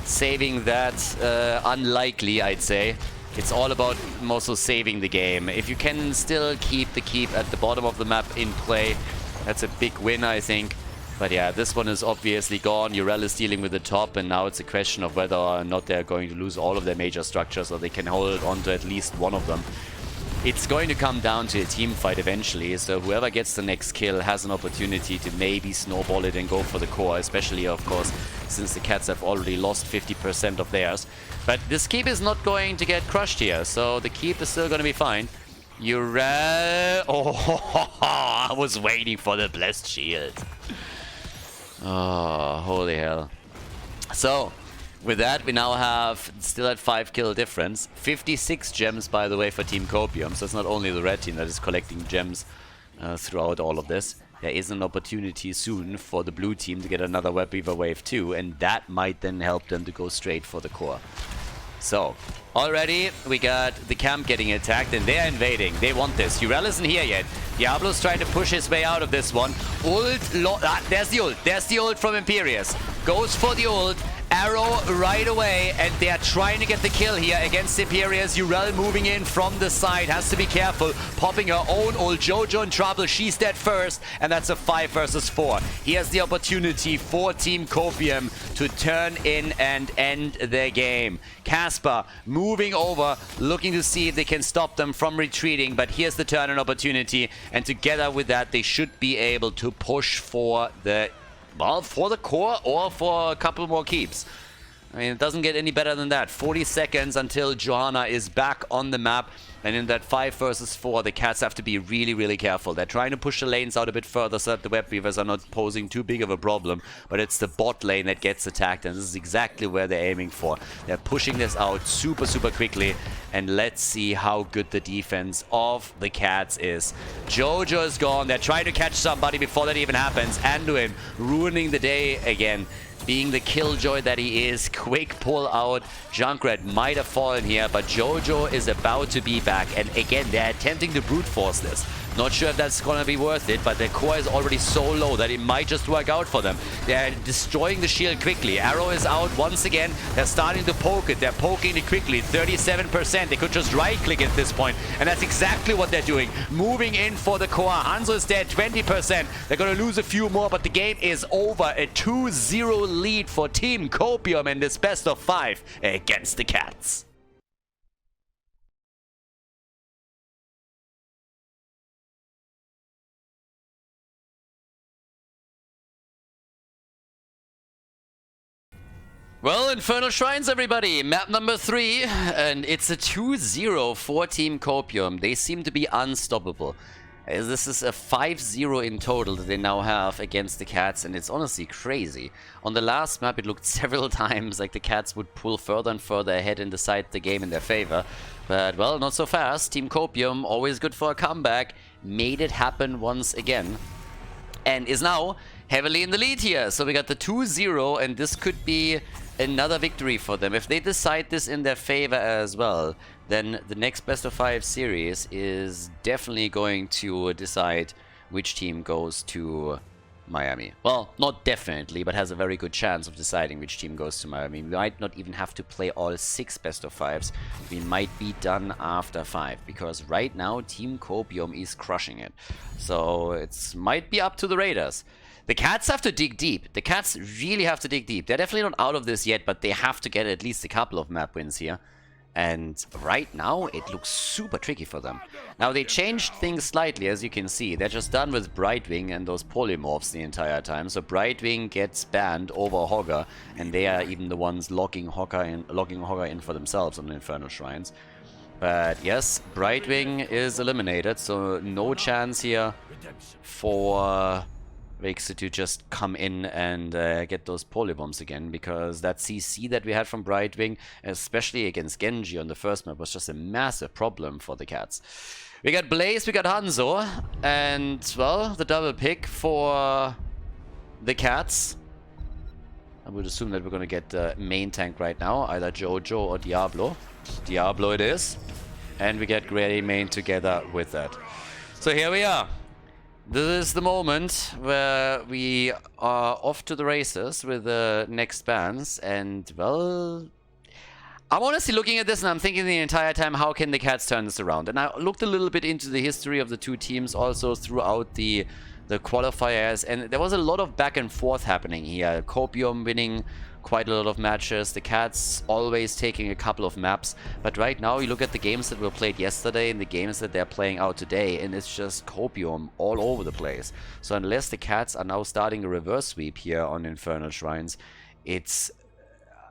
Saving that, unlikely, I'd say. It's all about also saving the game. If you can still keep the keep at the bottom of the map in play, that's a big win, I think. But yeah, this one is obviously gone. Urel is dealing with the top, and now it's a question of whether or not they're going to lose all of their major structures, or they can hold on to at least one of them. It's going to come down to a team fight eventually, so whoever gets the next kill has an opportunity to maybe snowball it and go for the core, especially, of course, since the cats have already lost 50% of theirs. But this keep is not going to get crushed here, so the keep is still going to be fine. Urel... Oh, I was waiting for the blessed shield. Oh, holy hell. So, with that, we now have still at 5 kill difference. 56 gems, by the way, for Team Copium. So it's not only the red team that is collecting gems throughout all of this. There is an opportunity soon for the blue team to get another Web Weaver Wave 2, and that might then help them to go straight for the core. So, already we got the camp getting attacked, and they're invading. They want this. Urel isn't here yet. Diablo's trying to push his way out of this one. Ult, there's the ult. There's the ult from Imperius. Goes for the ult. Arrow right away, and they are trying to get the kill here against Imperius. Urel moving in from the side, has to be careful, popping her own ult. Jojo in trouble, she's dead first, and that's a 5 versus 4. He has the opportunity for Team Copium to turn in and end the game. Casper moving over, looking to see if they can stop them from retreating, but here's the turn and opportunity, and together with that, they should be able to push for the... well, for the core or for a couple more keeps. I mean, it doesn't get any better than that. 40 seconds until Johanna is back on the map. And in that 5 versus 4, the cats have to be really, really careful. They're trying to push the lanes out a bit further so that the web weavers are not posing too big of a problem. But it's the bot lane that gets attacked, and this is exactly where they're aiming for. They're pushing this out super, super quickly. And let's see how good the defense of the cats is. Jojo is gone. They're trying to catch somebody before that even happens. Anduin ruining the day again. Being the killjoy that he is, quick pull out. Junkrat might have fallen here, but Jojo is about to be back. And again, they're attempting to brute force this. Not sure if that's gonna be worth it, but their core is already so low that it might just work out for them. They're destroying the shield quickly. Arrow is out once again. They're starting to poke it. They're poking it quickly. 37%. They could just right-click at this point, and that's exactly what they're doing. Moving in for the core. Hanzo is dead. 20%. They're gonna lose a few more, but the game is over. A 2-0 lead for Team Copium in this best of 5 against the cats. Well, Infernal Shrines, everybody. Map number 3, and it's a 2-0 for Team Copium. They seem to be unstoppable. This is a 5-0 in total that they now have against the cats, and it's honestly crazy. On the last map, it looked several times like the cats would pull further and further ahead and decide the game in their favor. But, well, not so fast. Team Copium, always good for a comeback, made it happen once again, and is now heavily in the lead here. So we got the 2-0, and this could be another victory for them. If they decide this in their favor as well, then the next best of 5 series is definitely going to decide which team goes to Miami. Well, not definitely, but has a very good chance of deciding which team goes to Miami. We might not even have to play all 6 best of 5s. We might be done after 5, because right now Team Copium is crushing it. So it might be up to the Raiders. The Cats have to dig deep. The Cats really have to dig deep. They're definitely not out of this yet, but they have to get at least a couple of map wins here. And right now, it looks super tricky for them. Now, they changed things slightly, as you can see. They're just done with Brightwing and those polymorphs the entire time. So Brightwing gets banned over Hogger, and they are even the ones logging Hogger in for themselves on the Infernal Shrines. But yes, Brightwing is eliminated, so no chance here for Vixie to just come in and get those polybombs again, because that CC that we had from Brightwing, especially against Genji on the first map, was just a massive problem for the Cats. We got Blaze, we got Hanzo, and, well, the double pick for the Cats. I would assume that we're going to get the main tank right now, either Jojo or Diablo. Diablo it is. And we get Grey main together with that. So here we are. This is the moment where we are off to the races with the next bans, and, well, I'm honestly looking at this and I'm thinking the entire time, how can the Cats turn this around? And I looked a little bit into the history of the two teams also throughout the qualifiers, and there was a lot of back and forth happening here. Copium winning quite a lot of matches, the Cats always taking a couple of maps, but right now you look at the games that were played yesterday and the games that they're playing out today, and it's just Copium all over the place. So unless the Cats are now starting a reverse sweep here on Infernal Shrines, it's,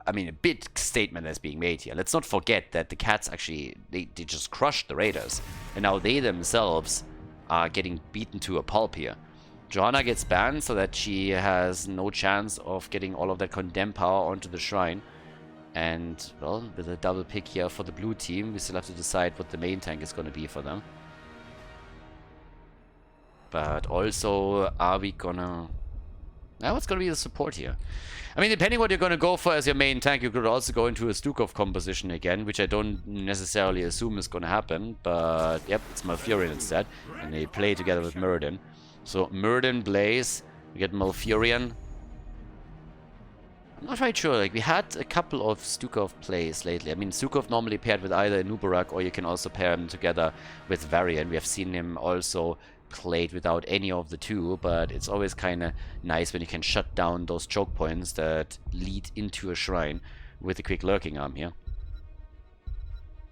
I mean, a big statement that's being made here. Let's not forget that the Cats actually, they just crushed the Raiders, and now they themselves are getting beaten to a pulp here. Johanna gets banned so that she has no chance of getting all of that condemned power onto the shrine. And, well, with a double pick here for the blue team, we still have to decide what the main tank is going to be for them. But also, are we gonna... Now, what's going to be the support here? I mean, depending what you're going to go for as your main tank, you could also go into a Stukov composition again, which I don't necessarily assume is going to happen. But, yep, it's Malfurion instead. And they play together with Muradin. So, Muradin, Blaze, we get Malfurion. I'm not quite sure, like, we had a couple of Stukov plays lately. I mean, Stukov normally paired with either Nubarak, or you can also pair him together with Varian. We have seen him also played without any of the two, but it's always kind of nice when you can shut down those choke points that lead into a shrine with a quick lurking arm here.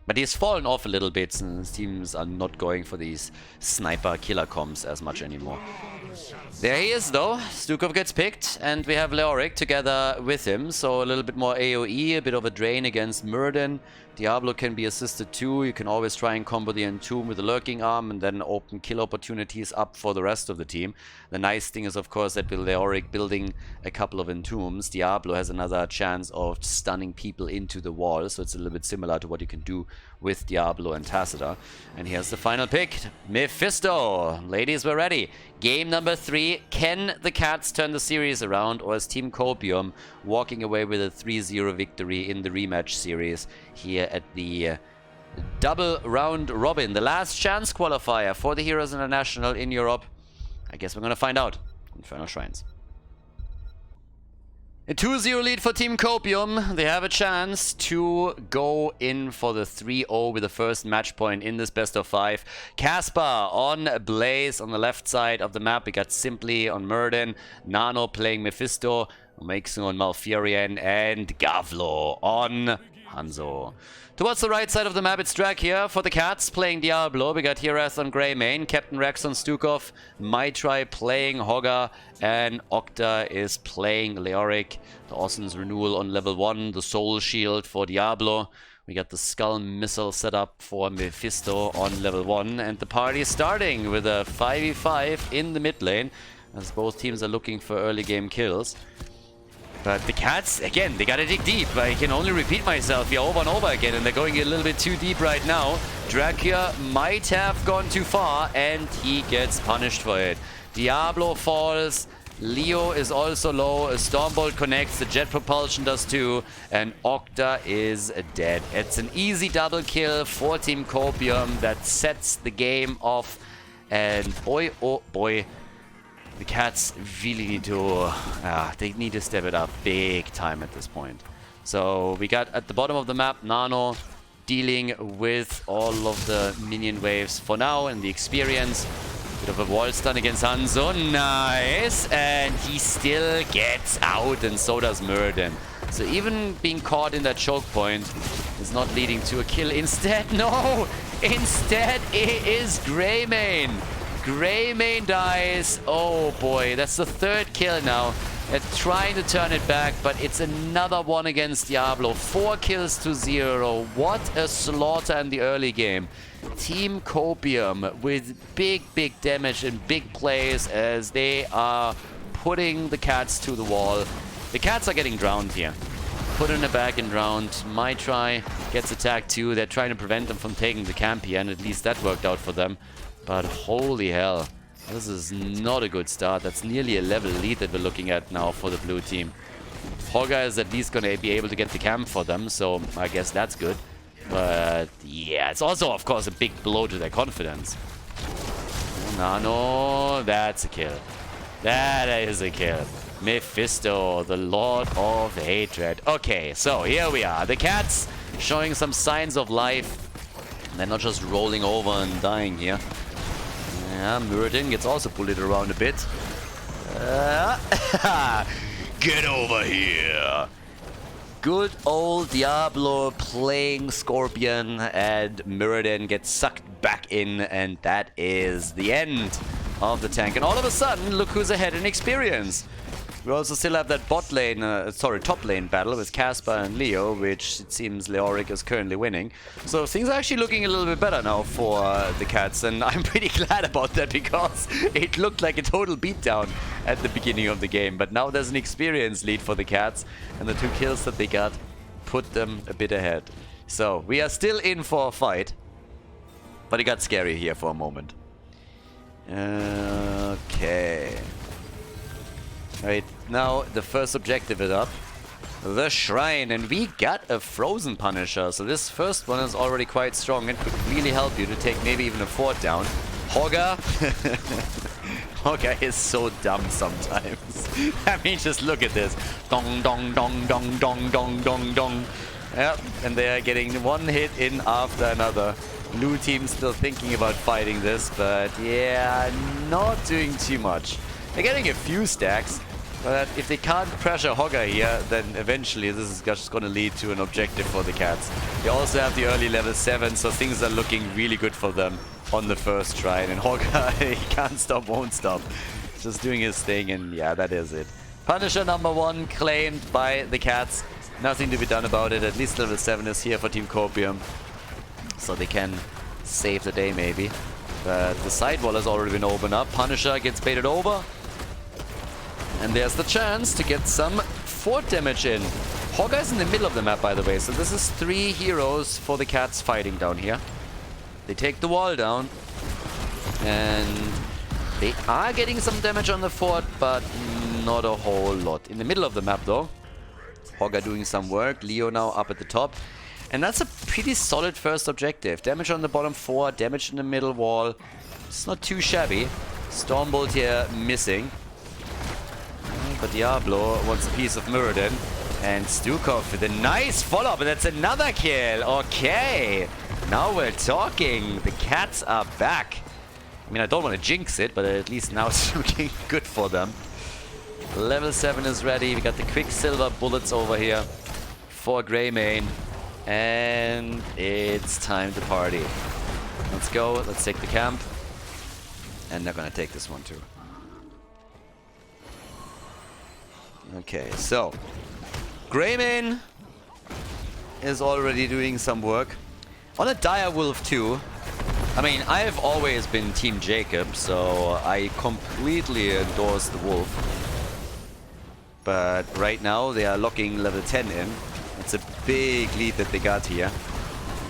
But he's fallen off a little bit since teams are not going for these sniper killer comps as much anymore. There he is though. Stukov gets picked and we have Leoric together with him. So a little bit more AoE, a bit of a drain against Muradin. Diablo can be assisted too. You can always try and combo the Entomb with a lurking arm and then open kill opportunities up for the rest of the team. The nice thing is of course that with Leoric building a couple of Entombs, Diablo has another chance of stunning people into the wall. So it's a little bit similar to what you can do with Diablo and Tacita. And here's the final pick, Mephisto. Ladies, we're ready. Game number 3. Can the Cats turn the series around, or is Team Copium walking away with a 3-0 victory in the rematch series here at the double round robin, the last chance qualifier for the Heroes International in Europe? I guess we're going to find out. Infernal Shrines. A 2-0 lead for Team Copium. They have a chance to go in for the 3-0 with the first match point in this best of 5. Caspar on Blaze on the left side of the map. We got Simply on Muradin. Nano playing Mephisto. Makes on Malfurion. And Gavlo on Hanzo. Towards the right side of the map, it's Drag here for the Cats playing Diablo. We got Hirath on Grey main, Captain Rex on Stukov, Maitri playing Hogger, and Octa is playing Leoric. The Dawson's Renewal on level 1, the Soul Shield for Diablo. We got the Skull Missile set up for Mephisto on level 1, and the party is starting with a 5v5 in the mid lane, as both teams are looking for early game kills. But the Cats, again, they gotta dig deep. I can only repeat myself here over and over again, and they're going a little bit too deep right now. Dracula might have gone too far, and he gets punished for it. Diablo falls, Leo is also low, a Stormbolt connects, the jet propulsion does too, and Octa is dead. It's an easy double kill for Team Copium that sets the game off, and boy, oh boy, The Cats really need to... they need to step it up big time at this point. So we got at the bottom of the map, Nano dealing with all of the minion waves for now and the experience. Bit of a wall stun against Hanzo. Nice! And he still gets out, and so does Muradin. So even being caught in that choke point is not leading to a kill. Instead, no! Instead, it is Greymane. Greymane dies. Oh boy, that's the third kill now. They're trying to turn it back, but it's another one against Diablo. 4 kills to 0. What a slaughter in the early game. Team Copium with big damage and big plays as they are putting the Cats to the wall. The Cats are getting drowned here. Putting it back and drowned. My try gets attacked too. They're trying to prevent them from taking the camp here, and at least that worked out for them. But holy hell, this is not a good start. That's nearly a level lead that we're looking at now for the blue team. Hogga is at least going to be able to get the camp for them, so I guess that's good. But yeah, it's also, of course, a big blow to their confidence. Nano, that's a kill. That is a kill. Mephisto, the Lord of Hatred. Okay, so here we are. The Cats showing some signs of life. They're not just rolling over and dying here. Yeah, Muradin gets also bullied around a bit. Get over here! Good old Diablo playing Scorpion, and Muradin gets sucked back in, and that is the end of the tank. And all of a sudden, look who's ahead in experience. We also still have that top lane battle with Casper and Leo, which it seems Leoric is currently winning. So things are actually looking a little bit better now for the Cats, and I'm pretty glad about that because it looked like a total beatdown at the beginning of the game. But now there's an experience lead for the Cats, and the 2 kills that they got put them a bit ahead. So we are still in for a fight, but it got scary here for a moment. Okay. Right, now the first objective is up. The Shrine, and we got a Frozen Punisher. So this first one is already quite strong and could really help you to take maybe even a fort down. Hogga. Hogga is so dumb sometimes. I mean, just look at this. Dong, dong, dong, dong, dong, dong, dong, dong. Yep, and they are getting one hit in after another. Blue team still thinking about fighting this, but yeah, not doing too much. They're getting a few stacks, but if they can't pressure Hogga here, then eventually this is just going to lead to an objective for the Cats. They also have the early level 7, so things are looking really good for them on the first try. And Hogga, he can't stop, won't stop. Just doing his thing, and yeah, that is it. Punisher number 1 claimed by the Cats. Nothing to be done about it. At least level 7 is here for Team Copium, so they can save the day maybe. But the sidewall has already been opened up. Punisher gets baited over. And there's the chance to get some fort damage in. Hogga is in the middle of the map, by the way. So this is 3 heroes for the Cats fighting down here. They take the wall down. And they are getting some damage on the fort, but not a whole lot. In the middle of the map, though, Hogga doing some work. Leo now up at the top. And that's a pretty solid first objective. Damage on the bottom 4, damage in the middle wall. It's not too shabby. Stormbolt here missing. But Diablo wants a piece of Muradin. And Stukov with a nice follow-up, and that's another kill. Okay, now we're talking. The Cats are back. I mean, I don't want to jinx it, but at least now it's looking good for them. Level 7 is ready. We got the Quicksilver bullets over here for Greymane. And it's time to party. Let's go. Let's take the camp. And they're going to take this one too. Okay, so Greymane is already doing some work. On a Dire Wolf too. I mean, I've always been Team Jacob, so I completely endorse the Wolf. But right now they are locking level 10 in. It's a big lead that they got here.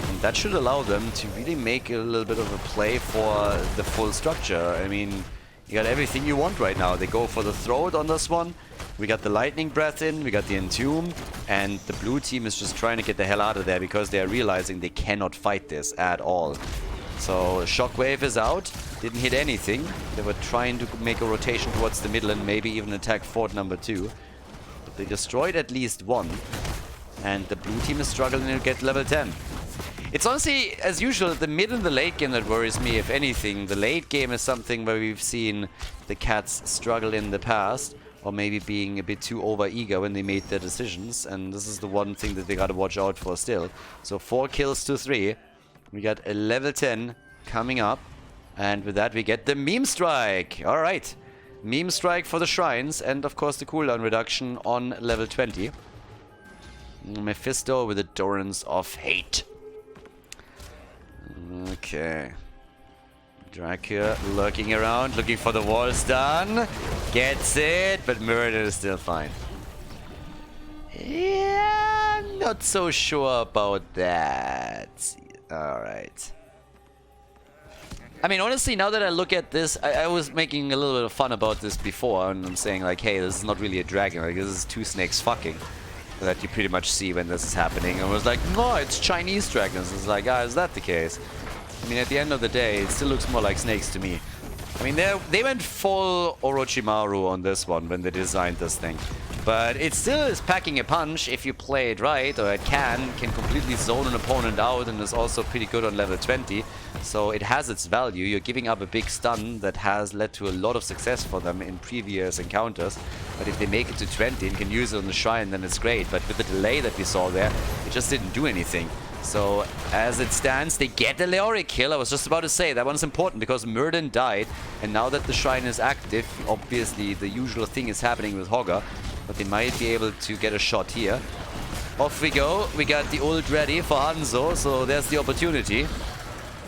And that should allow them to really make a little bit of a play for the full structure. I mean, you got everything you want right now. They go for the throat on this one. We got the lightning breath in, we got the entomb, and the blue team is just trying to get the hell out of there because they are realizing they cannot fight this at all. So Shockwave is out. Didn't hit anything. They were trying to make a rotation towards the middle and maybe even attack fort number 2. But they destroyed at least one. And the blue team is struggling to get level 10. It's honestly, as usual, the mid and the late game that worries me, if anything. The late game is something where we've seen the cats struggle in the past, or maybe being a bit too over-eager when they made their decisions, and this is the one thing that they gotta watch out for still. So 4 kills to 3. We got a level 10 coming up, and with that we get the Meme Strike. Alright, Meme Strike for the shrines, and of course the cooldown reduction on level 20. Mephisto with Endurance of Hate. Okay. Dracula lurking around, looking for the wall stun. Gets it, but Murder is still fine. Yeah, I'm not so sure about that. Alright. I mean, honestly, now that I look at this, I was making a little bit of fun about this before, and I'm saying like, hey, this is not really a dragon, like this is 2 snakes fucking. That you pretty much see when this is happening. And I was like, no, it's Chinese dragons. It's like, ah, is that the case? I mean, at the end of the day, it still looks more like snakes to me. I mean, they went full Orochimaru on this one when they designed this thing. But it still is packing a punch if you play it right, or it can completely zone an opponent out, and is also pretty good on level 20. So it has its value. You're giving up a big stun that has led to a lot of success for them in previous encounters. But if they make it to 20 and can use it on the shrine, then it's great. But with the delay that we saw there, it just didn't do anything. So as it stands, they get the Leoric kill. I was just about to say, that one's important because Murden died. And now that the shrine is active, obviously the usual thing is happening with Hogger. But they might be able to get a shot here. Off we go. We got the ult ready for Hanzo, so there's the opportunity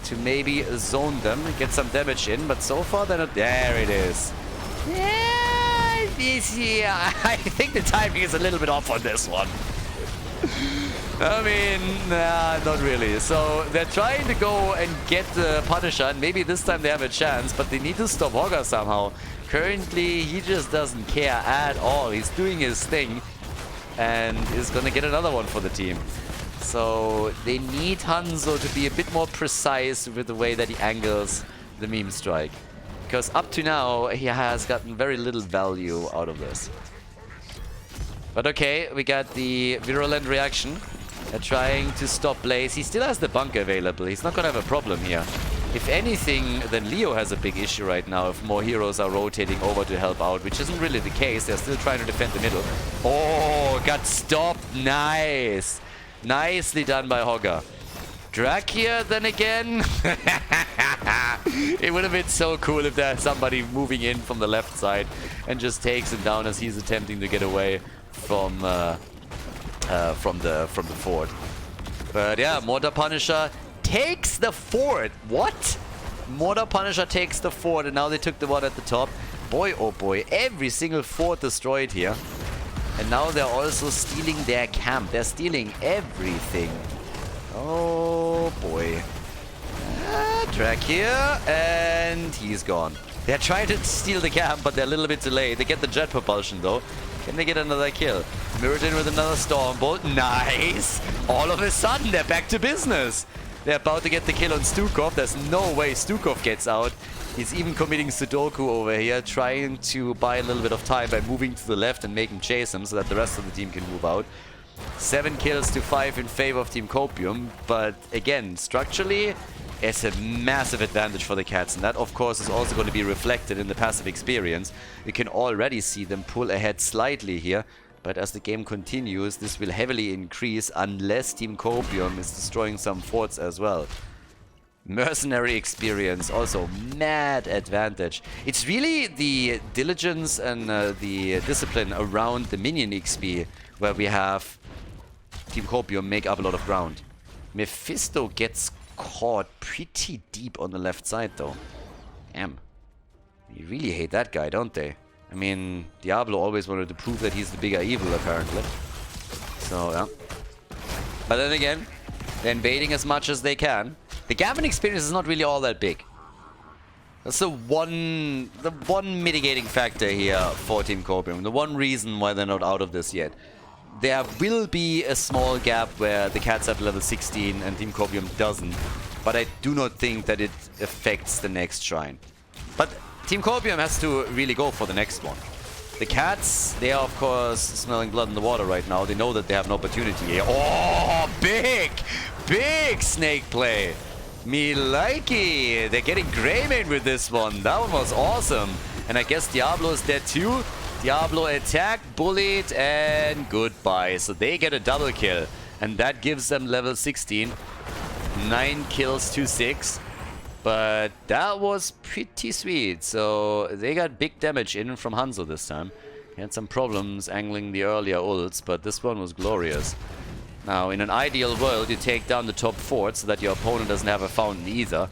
to maybe zone them, get some damage in. But so far they're not... There it is. Yeah, I think the timing is a little bit off on this one. I mean, nah, not really. So they're trying to go and get the Punisher, and maybe this time they have a chance, but they need to stop Hogger somehow. Currently, he just doesn't care at all. He's doing his thing and is gonna get another one for the team. So they need Hanzo to be a bit more precise with the way that he angles the Meme Strike. Because up to now, he has gotten very little value out of this. But okay, we got the virulent reaction. They're trying to stop Blaze. He still has the bunker available. He's not gonna have a problem here. If anything, then Leo has a big issue right now if more heroes are rotating over to help out, which isn't really the case. They're still trying to defend the middle. Oh, got stopped. Nice. Nicely done by Hogger. Dracula, then again. It would have been so cool if there's somebody moving in from the left side and just takes him down as he's attempting to get away from the fort. But yeah, Mortar Punisher takes the fort. What? Mortar Punisher takes the fort, and now they took the one at the top. Boy, oh boy, every single fort destroyed here. And now they're also stealing their camp. They're stealing everything. Oh boy. Dracula, and he's gone. They're trying to steal the camp, but they're a little bit delayed. They get the jet propulsion though. Can they get another kill? Mirrodin with another Stormbolt. Nice! All of a sudden, they're back to business. They're about to get the kill on Stukov. There's no way Stukov gets out. He's even committing Sudoku over here, trying to buy a little bit of time by moving to the left and make him chase him so that the rest of the team can move out. 7 kills to 5 in favor of Team Copium. But again, structurally, it's a massive advantage for the cats, and that of course is also going to be reflected in the passive experience. You can already see them pull ahead slightly here, but as the game continues, this will heavily increase unless Team Copium is destroying some forts as well. Mercenary experience, also mad advantage. It's really the diligence and the discipline around the minion XP where we have Team Copium make up a lot of ground. Mephisto gets caught pretty deep on the left side though. Damn. You really hate that guy, don't they? I mean, Diablo always wanted to prove that he's the bigger evil apparently. So, yeah. But then again, they're invading as much as they can. The Gavin experience is not really all that big. That's the one mitigating factor here for Team Copium. The one reason why they're not out of this yet. There will be a small gap where the cats have level 16 and Team Copium doesn't. but I do not think that it affects the next shrine. But Team Copium has to really go for the next one. The cats, they are of course smelling blood in the water right now. They know that they have an opportunity here. Oh, big snake play. Me likey. They're getting Greymane with this one. That one was awesome. And I guess Diablo is dead too. Diablo attacked, bullied, and goodbye. So they get a double kill. And that gives them level 16. 9 kills to 6. But that was pretty sweet. So they got big damage in from Hanzo this time. He had some problems angling the earlier ults, but this one was glorious. Now, in an ideal world, you take down the top fort so that your opponent doesn't have a fountain either.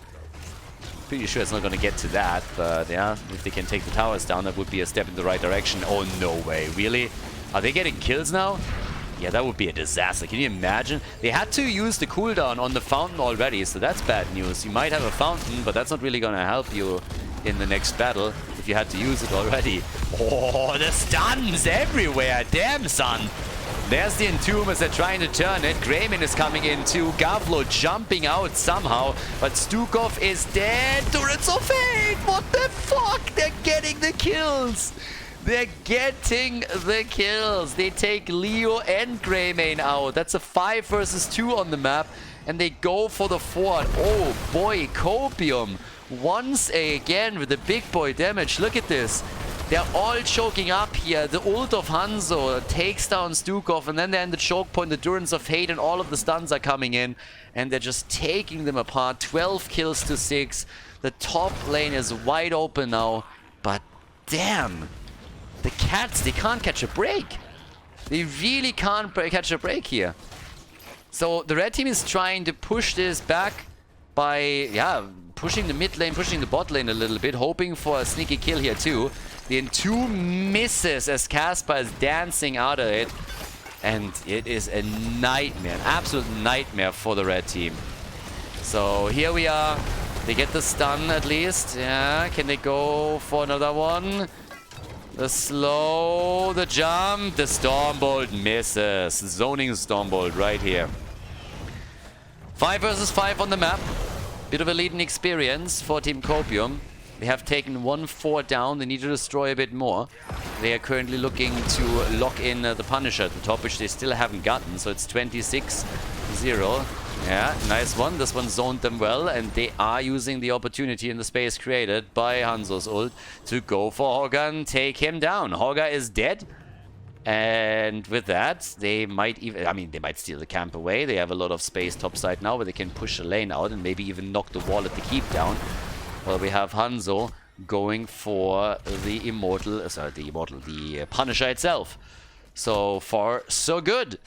Pretty sure it's not going to get to that, but yeah, if they can take the towers down, that would be a step in the right direction. Oh, no way. Really? Are they getting kills now? Yeah, that would be a disaster. Can you imagine? They had to use the cooldown on the fountain already, so that's bad news. You might have a fountain, but that's not really going to help you in the next battle if you had to use it already. Oh, the stuns everywhere. Damn, son. There's the Entomb as they're trying to turn it. Greymane is coming in too. Gavlo jumping out somehow, but Stukov is dead. Turrets of Fate! What the fuck? They're getting the kills! They're getting the kills. They take Leo and Greymane out. That's a 5 versus 2 on the map. And they go for the fort. Oh boy, Copium. Once again with the big boy damage. Look at this. They're all choking up here. The ult of Hanzo takes down Stukov. And then they're in the choke point. The Durance of Hate and all of the stuns are coming in. And they're just taking them apart. 12 kills to 6. The top lane is wide open now. But damn. The cats, they can't catch a break. They really can't catch a break here. So the red team is trying to push this back by, yeah, pushing the mid lane, pushing the bot lane a little bit, hoping for a sneaky kill here too. The Entomb misses as Casper is dancing out of it. And it is a nightmare, an absolute nightmare for the red team. So here we are. They get the stun at least. Yeah, can they go for another one? The slow, the jump, the Stormbolt misses. Zoning Stormbolt right here. 5 versus 5 on the map. Bit of a leading experience for Team Copium. They have taken 1 fort down. They need to destroy a bit more. They are currently looking to lock in the Punisher at the top, which they still haven't gotten. So it's 26-0. Yeah, nice one. This one zoned them well, and they are using the opportunity in the space created by Hanzo's ult to go for Hogger and take him down. Hogger is dead, and with that, they might even, I mean, they might steal the camp away. They have a lot of space topside now where they can push the lane out and maybe even knock the wall at the keep down. Well, we have Hanzo going for the the Punisher itself. So far, so good.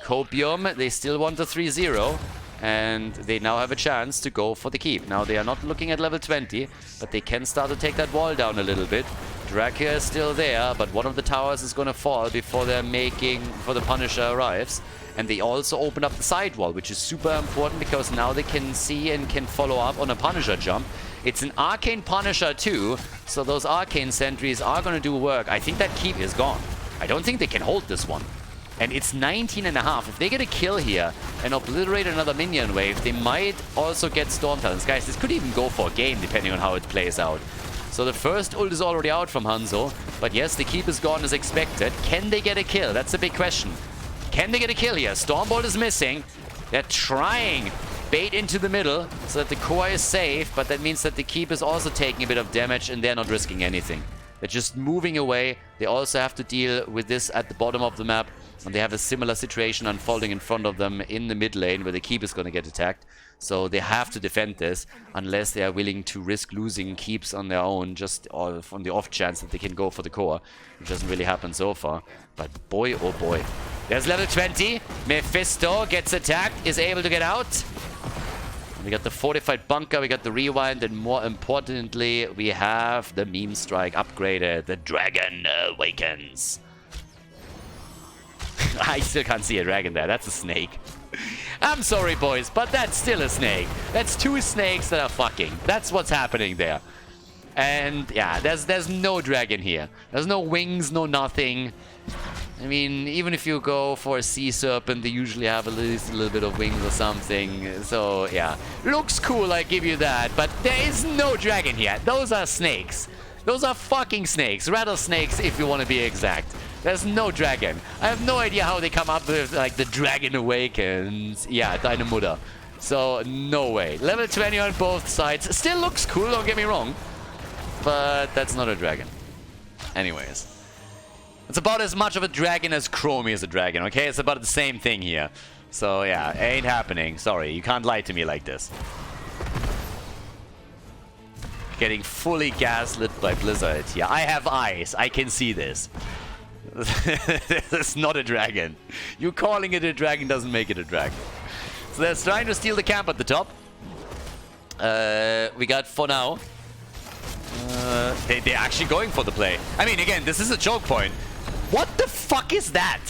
Copium, they still want the 3-0, and they now have a chance to go for the keep. Now they are not looking at level 20, but they can start to take that wall down a little bit. Dracula is still there, but one of the towers is going to fall before the Punisher arrives. And they also open up the side wall, which is super important because now they can see and can follow up on a Punisher jump. It's an Arcane Punisher too, so those Arcane sentries are going to do work. I think that keep is gone. I don't think they can hold this one. And it's 19.5. If they get a kill here and obliterate another minion wave, they might also get Storm Talons. Guys, this could even go for a game depending on how it plays out. So the first ult is already out from Hanzo. But yes, the keep is gone as expected. Can they get a kill? That's a big question. Can they get a kill here? Stormbolt is missing. They're trying. Bait into the middle so that the core is safe. But that means that the keep is also taking a bit of damage and they're not risking anything. They're just moving away. They also have to deal with this at the bottom of the map. And they have a similar situation unfolding in front of them in the mid lane where the keep is going to get attacked. So they have to defend this unless they are willing to risk losing keeps on their own, just on the off chance that they can go for the core, which doesn't really happen so far. But boy, oh boy. There's level 20. Mephisto gets attacked, is able to get out. We got the fortified bunker, we got the rewind, and more importantly, we have the meme strike upgraded. The dragon awakens. I still can't see a dragon there. That's a snake. I'm sorry, boys, but that's still a snake. That's 2 snakes that are fucking. That's what's happening there. And yeah, there's no dragon here. There's no wings, no nothing. I mean, even if you go for a Sea Serpent, they usually have at least a little bit of wings or something. So, yeah. Looks cool, I give you that. But there is no dragon here. Those are snakes. Those are fucking snakes. Rattlesnakes, if you want to be exact. There's no dragon. I have no idea how they come up with, like, the Dragon Awakens. Yeah, Deine Mutter. So, no way. Level 20 on both sides. Still looks cool, don't get me wrong. But that's not a dragon. Anyways. It's about as much of a dragon as Chromie is a dragon, okay? It's about the same thing here. So, yeah, ain't happening. Sorry, you can't lie to me like this. Getting fully gaslit by Blizzard here. I have eyes. I can see this. This is not a dragon. You calling it a dragon doesn't make it a dragon. So they're trying to steal the camp at the top. We got, for now... they're actually going for the play. I mean, again, this is a choke point. What the fuck is that?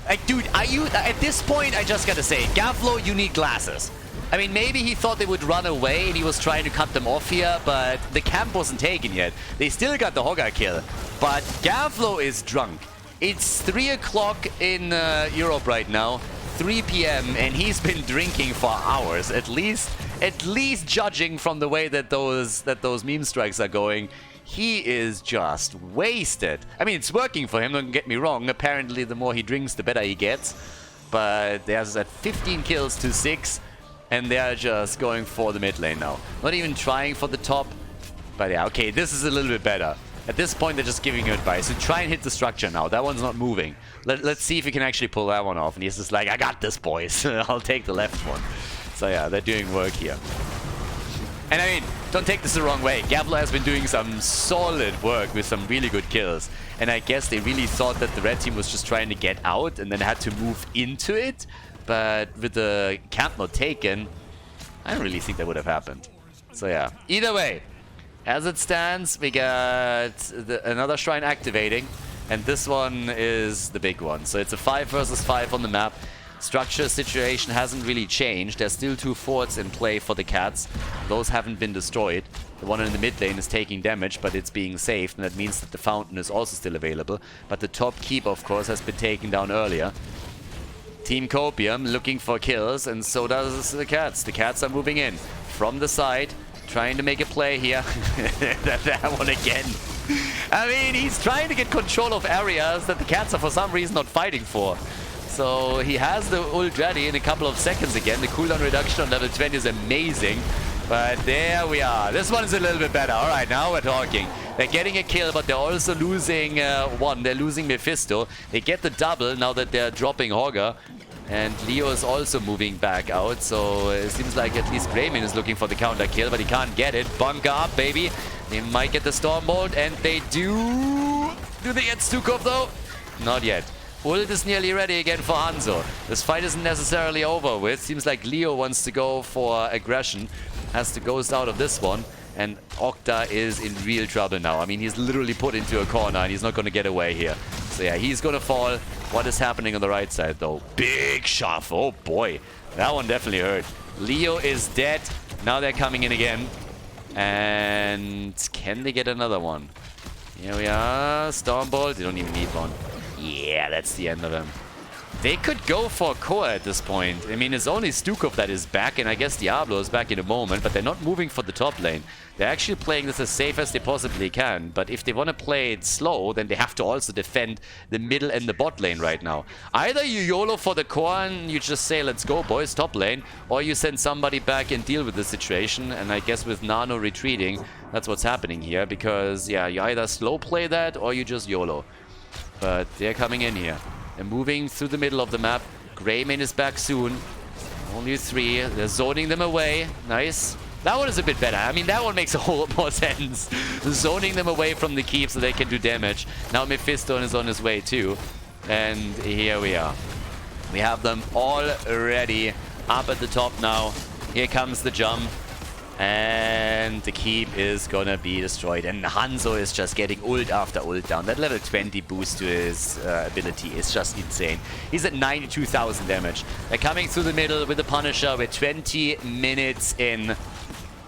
Like, dude, at this point, I just gotta say, Gavlo, you need glasses. I mean, maybe he thought they would run away and he was trying to cut them off here, but the camp wasn't taken yet. They still got the Hogger kill, but Gavlo is drunk. It's 3 o'clock in Europe right now, 3 p.m., and he's been drinking for hours, at least judging from the way that those meme strikes are going. He is just wasted. I mean, it's working for him, don't get me wrong. Apparently, the more he drinks, the better he gets. But there's at 15 kills to 6, and they're just going for the mid lane now. Not even trying for the top. But yeah, okay, this is a little bit better. At this point, they're just giving you advice. So try and hit the structure now. That one's not moving. Let's see if you can actually pull that one off. And he's just like, I got this, boys. I'll take the left one. So yeah, they're doing work here. And I mean, don't take this the wrong way. Gavlo has been doing some solid work with some really good kills. And I guess they really thought that the red team was just trying to get out and then had to move into it. But with the camp not taken, I don't really think that would have happened. So yeah, either way, as it stands, we got another shrine activating. And this one is the big one. So it's a 5 versus 5 on the map. Structure situation hasn't really changed. There's still 2 forts in play for the cats. Those haven't been destroyed. The one in the mid lane is taking damage, but it's being saved, and that means that the fountain is also still available. But the top keep, of course, has been taken down earlier. Team Copium looking for kills, and so does the cats. The cats are moving in from the side, trying to make a play here. that one again. I mean, he's trying to get control of areas that the cats are for some reason not fighting for. So he has the ult ready in a couple of seconds again. The cooldown reduction on level 20 is amazing. But there we are. This one is a little bit better. All right, now we're talking. They're getting a kill, but they're also losing one. They're losing Mephisto. They get the double now that they're dropping Hogger. And Leo is also moving back out. So it seems like at least Greyman is looking for the counter kill, but he can't get it. Bunker up, baby. They might get the Stormbolt, and they do. Do they get Stukov, though? Not yet. Ult is nearly ready again for Hanzo. This fight isn't necessarily over with. Seems like Leo wants to go for aggression. Has to ghost out of this one. And Okta is in real trouble now. I mean, he's literally put into a corner and he's not going to get away here. So yeah, he's going to fall. What is happening on the right side though? Big shove. Oh boy. That one definitely hurt. Leo is dead. Now they're coming in again. And can they get another one? Here we are. Stormbolt. They don't even need one. Yeah, that's the end of him. They could go for core at this point. I mean, it's only Stukov that is back, and I guess Diablo is back in a moment, but they're not moving for the top lane. They're actually playing this as safe as they possibly can, but if they want to play it slow, then they have to also defend the middle and the bot lane right now. Either you YOLO for the core and you just say, let's go boys, top lane, or you send somebody back and deal with the situation, and I guess with Nano retreating, that's what's happening here, because yeah, you either slow play that or you just YOLO. But they're coming in here. They're moving through the middle of the map. Greyman is back soon. Only 3. They're zoning them away. Nice. That one is a bit better. I mean, that one makes a whole lot more sense. Zoning them away from the keep so they can do damage. Now Mephisto is on his way too. And here we are. We have them all ready. Up at the top now. Here comes the jump. And the keep is gonna be destroyed. And Hanzo is just getting ult after ult down. That level 20 boost to his ability is just insane. He's at 92,000 damage. They're coming through the middle with the Punisher. We're 20 minutes in.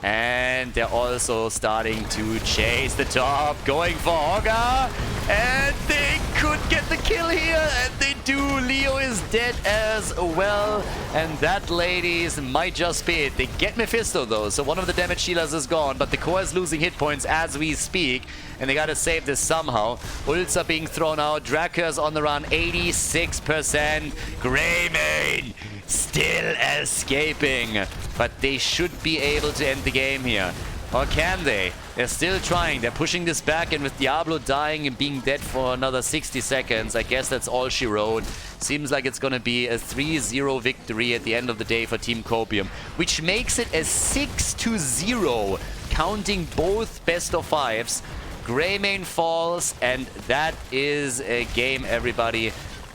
And they're also starting to chase the top. Going for Hogger. And they could get the kill here, and they do. Leo is dead as well, and that, ladies, might just be it. They get Mephisto, though, so one of the damage healers is gone, but the core is losing hit points as we speak, and they gotta save this somehow. Ults are being thrown out. Draca's on the run, 86%. Greymane still escaping, but they should be able to end the game here. Or can they? They're still trying. They're pushing this back, and with Diablo dying and being dead for another 60 seconds, I guess that's all she wrote. Seems like it's gonna be a 3-0 victory at the end of the day for Team Copium, which makes it a 6-0, counting both best of fives. Greymane falls, and that is a game, everybody.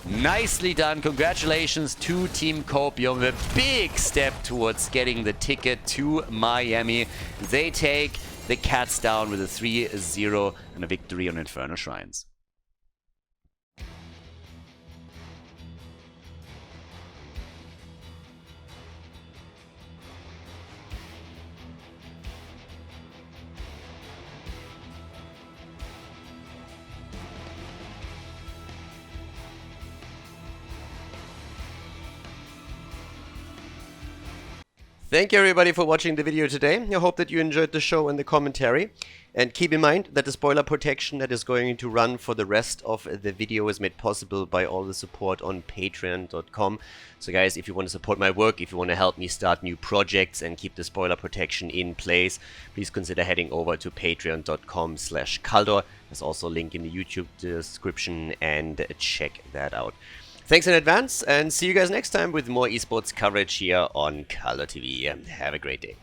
Nicely done. Congratulations to Team Copium. A big step towards getting the ticket to Miami. They take the Cats down with a 3-0 and a victory on Infernal Shrines. Thank you everybody for watching the video today. I hope that you enjoyed the show and the commentary. And keep in mind that the spoiler protection that is going to run for the rest of the video is made possible by all the support on patreon.com. So guys, if you want to support my work, if you want to help me start new projects and keep the spoiler protection in place, please consider heading over to patreon.com/Khaldor. There's also a link in the YouTube description, and check that out. Thanks in advance, and see you guys next time with more esports coverage here on Khaldor TV. Have a great day.